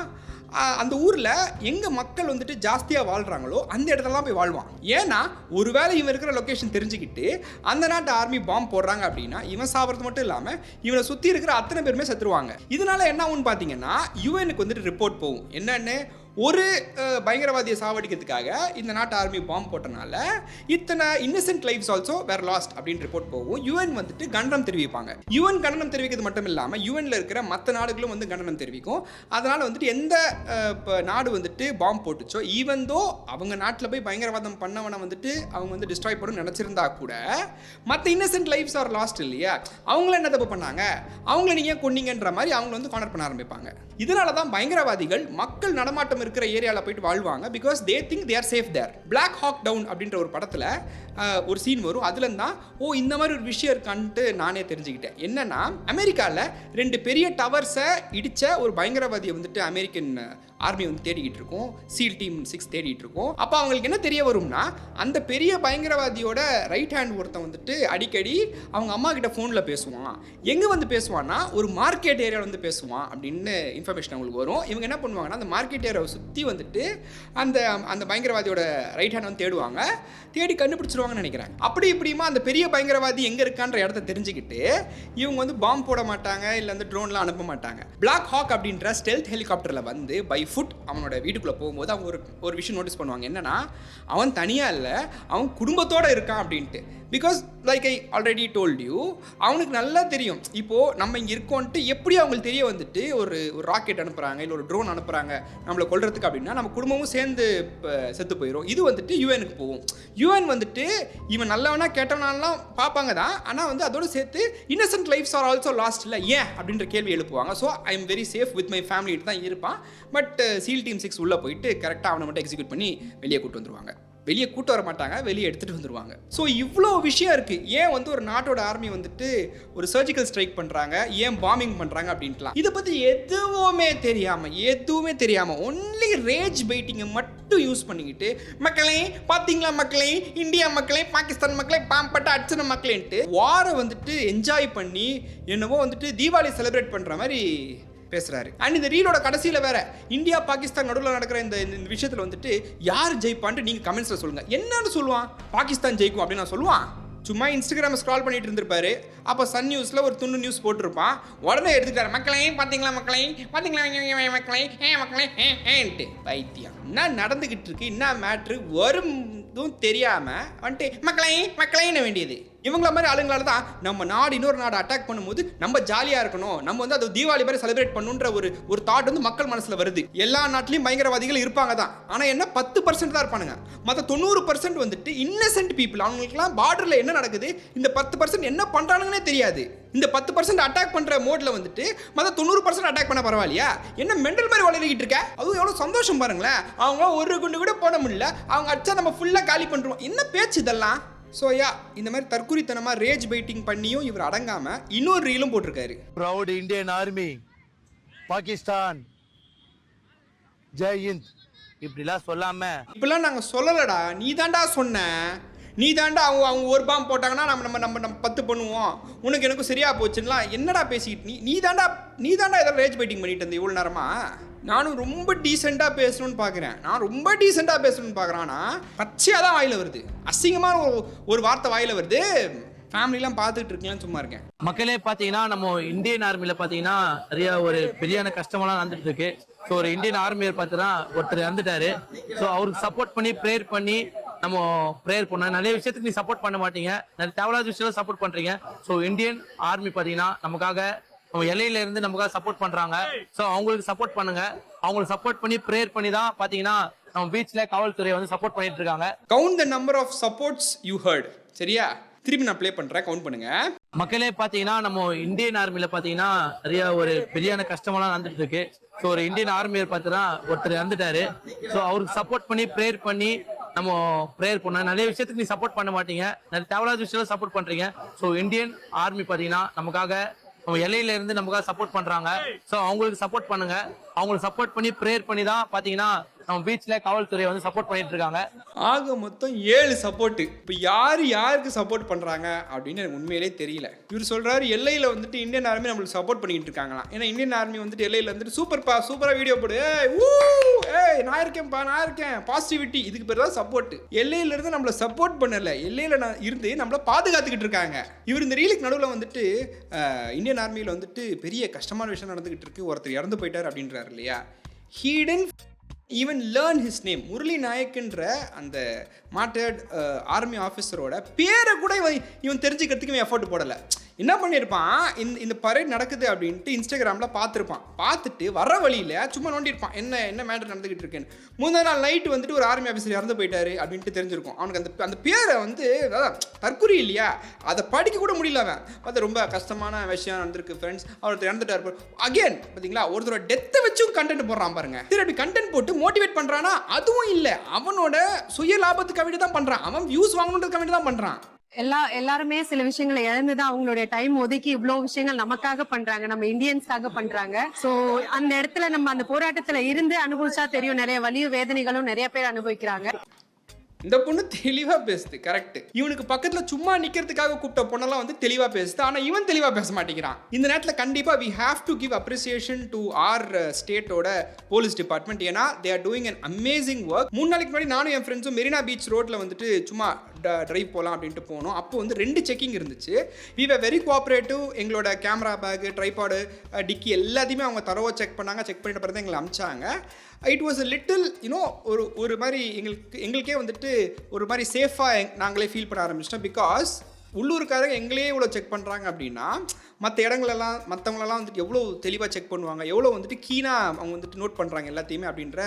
அந்த ஊரில் எங்கே மக்கள் வந்துட்டு ஜாஸ்தியாக வாழ்கிறாங்களோ அந்த இடத்துலலாம் போய் வாழ்வான். ஏன்னா ஒருவேளை இவன் இருக்கிற லொக்கேஷன் தெரிஞ்சுக்கிட்டு அந்த நாட்டு ஆர்மி பாம்பு போடுறாங்க அப்படின்னா இவன் சாப்பிட்றது மட்டும் இல்லாமல் இவனை சுற்றி இருக்கிற அத்தனை பேருமே செத்துருவாங்க. இதனால என்ன ஆகும்னு பார்த்தீங்கன்னா யுஎனுக்கு வந்துட்டு ரிப்போர்ட் போகும், என்னென்னு ஒரு பயங்கரவாதியை சாவடிக்கிறதுக்காக இந்த நாட்டு ஆர்மி பாம்பு போட்டனால இத்தனை innocent lives also were lost அப்படின்னு ரிப்போர்ட் போகும். யுஎன் வந்துட்டு கண்டனம் தெரிவிப்பாங்க. யுஎன் கண்டனம் தெரிவிக்கிறது மட்டும் இல்லாமல் யுஎன்ல இருக்கிற மற்ற நாடுகளும் வந்து கண்டனம் தெரிவிக்கும். அதனால் வந்துட்டு எந்த நாடு வந்துட்டு பாம்பு போட்டுச்சோ, ஈவன் தோ அவங்க நாட்டில் போய் பயங்கரவாதம் பண்ணவனை வந்துட்டு அவங்க வந்து டிஸ்ட்ராய் பண்ணணும்னு நினச்சிருந்தா கூட மற்ற இன்னசென்ட் லைஃப்ஸ் ஆர் லாஸ்ட் இல்லையா, அவங்கள என்ன தப்பு பண்ணாங்க, அவங்கள நீங்கள் கொன்னீங்கன்ற மாதிரி அவங்கள வந்து கார்னர் பண்ண ஆரம்பிப்பாங்க. இதனால தான் பயங்கரவாதிகள் மக்கள் நடமாட்டம் இருக்கிற ஏரியாவில் போயிட்டு வாழ்வாங்க. Because they think they are safe there. Black Hawk Down அப்படின்ற ஒரு படத்தில் ஒரு சீன் வரும். அதுல தான் இந்த மாதிரி ஒரு விஷயம் இருக்கான்ட்டு நானே தெரிஞ்சுக்கிட்டேன். என்னன்னா, அமெரிக்காவில் 2 பெரிய டவர்ஸை இடித்த ஒரு பயங்கரவாதியை வந்துட்டு அமெரிக்கன் ஆர்மி வந்து தேடிக்கிட்டு இருக்கோம், சீல் டீம் 6 தேடிட்டு இருக்கோம். அப்போ அவங்களுக்கு என்ன தெரிய வரும்னா, அந்த பெரிய பயங்கரவாதியோட ரைட் ஹேண்ட் ஒருத்தன் வந்துட்டு அடிக்கடி அவங்க அம்மா கிட்ட ஃபோனில் பேசுவான். எங்கே வந்து பேசுவான்னா ஒரு மார்க்கெட் ஏரியாவில் வந்து பேசுவான் அப்படின்னு இன்ஃபர்மேஷன் அவங்களுக்கு வரும். இவங்க என்ன பண்ணுவாங்கன்னா அந்த மார்க்கெட் ஏரியாவை சுற்றி வந்துட்டு அந்த பயங்கரவாதியோட ரைட் ஹேண்ட் வந்து தேடுவாங்க. தேடி கண்டுபிடிச்சிருவாங்கன்னு நினைக்கிறேன். அப்படி இப்படிமா அந்த பெரிய பயங்கரவாதி எங்கே இருக்கான்ற இடத்த தெரிஞ்சுக்கிட்டு இவங்க வந்து பாம்பு போட மாட்டாங்க, இல்லை வந்து ட்ரோன்லாம் அனுப்ப மாட்டாங்க. பிளாக் ஹாக் அப்படின்ற ஸ்டெல்த் ஹெலிகாப்டரில் வந்து பை ஃபுட் அவனோட வீட்டுக்குள்ளே போகும்போது அவங்க ஒரு விஷயம் நோட்டீஸ் பண்ணுவாங்க. என்னன்னா, அவன் தனியாக இல்லை, அவன் குடும்பத்தோடு இருக்கான் அப்படின்ட்டு. Because like I already told you, அவனுக்கு நல்லா தெரியும் இப்போது நம்ம இங்கே இருக்கோன்ட்டு எப்படி அவங்களுக்கு தெரிய வந்துட்டு ஒரு ராக்கெட் அனுப்புகிறாங்க இல்லை ஒரு ட்ரோன் அனுப்புகிறாங்க நம்மளை கொல்றதுக்கு அப்படின்னா நம்ம குடும்பமும் சேர்ந்து செத்து போயிடும். இது வந்துட்டு யூஎனுக்கு போகும். யூஎன் வந்துட்டு இவன் நல்லவனா கேட்டவனாலாம் பார்ப்பாங்க தான், ஆனால் வந்து அதோடு சேர்த்து innocent lives are also lost இல்லை ஏன் அப்படின்ற கேள்வி எழுப்புவாங்க. So I am very safe with my family தான் இருப்பான். பட் சீல் டீம் 6 உள்ளே போயிட்டு கரெக்டாக அவனை மட்டும் எக்ஸிக்யூட் பண்ணி வெளியே கூட்டு வந்துருவாங்க. வெளியே கூட்டு வர மாட்டாங்க, வெளியே எடுத்துகிட்டு வந்துடுவாங்க. ஸோ இவ்வளோ விஷயம் இருக்குது. ஏன் வந்து ஒரு நாட்டோட ஆர்மி வந்துட்டு ஒரு சர்ஜிக்கல் ஸ்ட்ரைக் பண்ணுறாங்க, ஏன் பாம்பிங் பண்ணுறாங்க அப்படின்ட்டுலாம் இதை பற்றி எதுவுமே தெரியாமல் ஒன்லி ரேஜ் பைட்டிங்கை மட்டும் யூஸ் பண்ணிக்கிட்டு மக்களே பார்த்தீங்களா மக்களே, இந்தியா மக்களே, பாகிஸ்தான் மக்களே, பாம்பட்ட அடிச்சன மக்களேன்ட்டு வாரை வந்துட்டு என்ஜாய் பண்ணி என்னவோ வந்துட்டு தீபாவளி செலிப்ரேட் பண்ணுற மாதிரி பேசுறாரு. அண்ட் இந்த ரீலோட கடைசியில் வேற இந்தியா பாகிஸ்தான் நடுவில் நடக்கிற இந்த விஷயத்தில் வந்துட்டு யார் ஜெயிப்பான்ட்டு நீங்கள் கமெண்ட்ஸில் சொல்லுங்கள். என்னன்னு சொல்லுவான்? பாகிஸ்தான் ஜெயிக்கும் அப்படின்னு நான் சொல்லுவான். சும்மா இன்ஸ்டாகிராம் ஸ்க்ரால் பண்ணிட்டு இருந்திருப்பாரு. அப்போ சன் நியூஸில் ஒரு துண்டு நியூஸ் போட்டிருப்பான். உடனே எடுத்துக்கிட்டாரு மக்களையும் பார்த்தீங்களா மக்களே ஏன்ட்டு பைத்தியம். என்ன நடந்துக்கிட்டு இருக்கு, என்ன மேட்ரு வரும்தும் தெரியாமல் வந்துட்டு மக்களைன்னு வேண்டியது. இவங்கள மாதிரி ஆளுங்களால தான் நம்ம நாடு இன்னொரு நாடு அட்டாக் பண்ணும்போது நம்ம ஜாலியாக இருக்கணும், நம்ம வந்து அது தீபாவளி மாதிரி செலிப்ரேட் பண்ணுன்ற ஒரு தாட் வந்து மக்கள் மனசில் வருது. எல்லா நாட்டிலையும் பயங்கரவாதிகள் இருப்பாங்க தான், ஆனால் என்ன 10% தான் இருப்பானுங்க. மற்ற 90% வந்துட்டு இன்னசென்ட் பீப்புள். அவங்களுக்குலாம் பார்டரில் என்ன நடக்குது, இந்த 10% என்ன பண்ணுறானுங்கன்னே தெரியாது. இந்த 10% அட்டாக் பண்ணுற மோடில் வந்துட்டு மற்ற 90% அட்டாக் பண்ண பரவாயில்லையா? என்ன மெண்டல் மாதிரி வளர்கிட்டு இருக்க? அதுவும் எவ்வளோ சந்தோஷம் பாருங்களேன். அவங்க ஒரு குண்டு கூட போட முடியல, அவங்க அடிச்சா நம்ம ஃபுல்லாக காலி பண்ணுறோம். என்ன பேச்சு இதெல்லாம்? ஸோ இந்த மாதிரி தற்குறித்தனமாக ரேஜ் பைட்டிங் பண்ணியும் இவர் அடங்காமல் இன்னொரு ரீலும் போட்டிருக்காரு. Proud Indian army, Pakistan Jai Hind இப்படிலாம் சொல்லாம இப்படிலாம் நாங்கள் சொல்லலடா, நீ தாண்டா சொன்ன. நீ தாண்டா அவங்க ஒரு பாம்பு போட்டாங்கன்னா நம்ம 10 பண்ணுவோம், உனக்கு எனக்கும் சரியா போச்சுன்னா என்னடா பேசிக்கிட்டு நீ தாண்டா ஏதாவது ரேஜ் பைட்டிங் பண்ணிட்டு இருந்த இவ்வளோ நேரமா? நானும் ரொம்ப டீசெண்டாக பேசணும்னு பார்க்குறேன். ஆனால் பச்சையாக தான் வாயில் வருது, அசிங்கமான ஒரு வார்த்தை வாயில் வருது. ஃபேமிலிலாம் பார்த்துட்டு இருக்கலாம்னு சும்மா இருக்கேன். மக்களே பார்த்தீங்கன்னா நம்ம இந்தியன் ஆர்மியில் பார்த்தீங்கன்னா நிறைய ஒரு பெரியான கஷ்டமெல்லாம் நடந்துட்டு இருக்கு. ஸோ ஒரு இந்தியன் ஆர்மியர் பார்த்தீங்கன்னா ஒருத்தர் இறந்துட்டாரு. ஸோ அவருக்கு சப்போர்ட் பண்ணி ப்ரேயர் பண்ணி நம்ம ப்ரேயர் பண்ணோம். நிறைய விஷயத்துக்கு நீ சப்போர்ட் பண்ண மாட்டீங்க, நிறைய தேவையில்லாத விஷயத்துல சப்போர்ட் பண்றீங்க. ஸோ இந்தியன் ஆர்மி பார்த்தீங்கன்னா நமக்காக நம்ம எல்லையில இருந்து நமக்காக சப்போர்ட் பண்றாங்க. ஸோ அவங்களுக்கு சப்போர்ட் பண்ணுங்க. அவங்களுக்கு சப்போர்ட் பண்ணி ப்ரேயர் பண்ணி தான் பார்த்தீங்கன்னா நம்ம பீச்ல காவல்துறை வந்து சப்போர்ட் பண்ணிட்டு இருக்காங்க. Count the number of supports you heard. சரியா? திருப்பி நான் ப்ளே பண்றேன், கவுண்ட் பண்ணுங்க. மக்களே பார்த்தீங்கன்னா நம்ம இந்தியன் ஆர்மியில் பார்த்தீங்கன்னா நிறைய ஒரு பெரியான கஷ்டமெல்லாம் நடந்துட்டு இருக்கு. ஸோ ஒரு இந்தியன் ஆர்மியர் பார்த்தீங்கன்னா ஒருத்தர் இறந்துட்டாரு. ஸோ அவருக்கு சப்போர்ட் பண்ணி ப்ரேயர் பண்ணி நம்ம ப்ரேயர் பண்ணோம். நிறைய விஷயத்துக்கு நீ சப்போர்ட் பண்ண மாட்டீங்க, நிறைய தேவையில்லாத விஷயத்துல சப்போர்ட் பண்றீங்க. ஸோ இந்தியன் ஆர்மி பார்த்தீங்கன்னா நமக்காக நம்ம எல்லையில இருந்து நமக்காக சப்போர்ட் பண்றாங்க. ஸோ அவங்களுக்கு சப்போர்ட் பண்ணுங்க. அவங்களுக்கு சப்போர்ட் பண்ணி ப்ரேயர் பண்ணி தான் பார்த்தீங்கன்னா நம்ம பீச்ல காவல்துறை வந்து சப்போர்ட் பண்ணிட்டு இருக்காங்க. ஆக மொத்தம் 7 சப்போர்ட். இப்போ யாருக்கு சப்போர்ட் பண்றாங்க அப்படின்னு எனக்கு உண்மையிலே தெரியல. இவர் சொல்றாரு எல்லையில வந்துட்டு இந்தியன் ஆர்மி நம்மளுக்கு சப்போர்ட் பண்ணிட்டு இருக்காங்களாம். ஏன்னா இந்தியன் ஆர்மி வந்துட்டு எல்லையில வந்துட்டு சூப்பரா வீடியோ போடு, நான் இருக்கேன் பாசிட்டிவிட்டி, இதுக்கு பேர் தான் சப்போர்ட். எல்லையில இருந்து நம்மள சப்போர்ட் பண்ணல, எல்லையில இருந்து நம்மள பாதுகாத்துக்கிட்டு இருக்காங்க. இவர் இந்த ரீலுக்கு நடுவில் வந்துட்டு இந்தியன் ஆர்மியில் வந்துட்டு பெரிய கஷ்டமான விஷயம் நடந்துகிட்டு இருக்கு, ஒருத்தர் இறந்து போயிட்டார் அப்படின்றாரு இல்லையா? He didn't even learn his name. Murali நாயக்ன்ற அந்த மார்டர்ட் ஆர்மி ஆஃபீஸரோட பேரை கூட இவன் தெரிஞ்சுக்கிறதுக்கு இவன் எஃபோர்ட் போடலை. என்ன பண்ணியிருப்பான், இந்த பரேட் நடக்குது அப்படின்ட்டு இன்ஸ்டாகிராமில் பார்த்துட்டு வர வழியில் சும்மா நோண்டியிருப்பான் என்ன மேட்டர் நடந்துக்கிட்டு இருக்கேன்னு. 3 நாள் நைட்டு வந்துட்டு ஒரு ஆர்மி ஆஃபீஸர் இறந்து போயிட்டாரு அப்படின்ட்டு தெரிஞ்சிருக்கும். அவனுக்கு அந்த பேரை வந்து தற்குறி இல்லையா, அதை படிக்க கூட முடியல. அவன் அது ரொம்ப கஷ்டமான விஷயம் நடந்திருக்கு ஃப்ரெண்ட்ஸ், அவர் இறந்துட்டார். அகேன் பார்த்தீங்களா, ஒருத்தரோட டெத்தை வச்சும் கண்டென்ட் போடுறான் பாருங்க. சரி, அப்படி கண்டென்ட் போட்டு மோட்டிவேட் பண்ணுறான்னா அதுவும் இல்லை, அவனோட சுய லாபத்துக்கு வேண்டி தான் பண்ணுறான், அவன் வியூஸ் வாங்கணுன்றதுக்கு வேண்டி தான் பண்ணுறான். எல்லாருமே சில விஷயங்களை இழந்துதான் அவங்களுடைய டைம் ஒதுக்கி இவ்வளவு விஷயங்கள் நமக்காக பண்றாங்க, நம்ம இந்தியன்ஸ்க்காக பண்றாங்க. சோ அந்த இடத்துல நம்ம அந்த போராட்டத்துல இருந்து அனுபவிச்சா தெரியும், நிறைய வலியும் வேதனைகளும் நிறைய பேர் அனுபவிக்கிறாங்க. இந்த பொண்ணு தெளிவாக பேசுது, கரெக்ட். இவனுக்கு பக்கத்தில் சும்மா நிற்கிறதுக்காக கூப்பிட்ட பொண்ணெல்லாம் வந்து தெளிவாக பேசுது, ஆனால் இவன் தெளிவாக பேச மாட்டேங்கிறான். இந்த நேரத்தில் கண்டிப்பாக we have to give appreciation to our ஸ்டேட்டோட போலீஸ் டிபார்ட்மெண்ட். ஏன்னா they are doing an amazing work. 3 நாளைக்கு முன்னாடி நானும் என் ஃப்ரெண்ட்ஸும் மெரினா பீச் ரோட்டில் வந்துட்டு சும்மா ட்ரைவ் போகலாம் அப்படின்ட்டு போனோம். அப்போ வந்து 2 செக்கிங் இருந்துச்சு. we were very cooperative. எங்களோட கேமரா பேக்கு, ட்ரைபாடு, டிக்கி எல்லாத்தையுமே அவங்க தரவாக செக் பண்ணிட்ட பிறகு எங்களை அமிச்சாங்க. இட் வாஸ் அ லிட்டில் ஒரு மாதிரி எங்களுக்கே வந்துட்டு ஒரு மாதிரி சேஃபாக நாங்களே ஃபீல் பண்ண ஆரம்பிச்சிட்டோம். பிகாஸ் உள்ளூருக்காரங்க எங்களையே இவ்வளோ செக் பண்ணுறாங்க அப்படின்னா மற்ற இடங்களெல்லாம் மற்றவங்களெல்லாம் வந்துட்டு எவ்வளோ தெளிவாக செக் பண்ணுவாங்க, எவ்வளோ வந்துட்டு கீனாக அவங்க வந்துட்டு நோட் பண்ணுறாங்க எல்லாத்தையுமே அப்படின்ற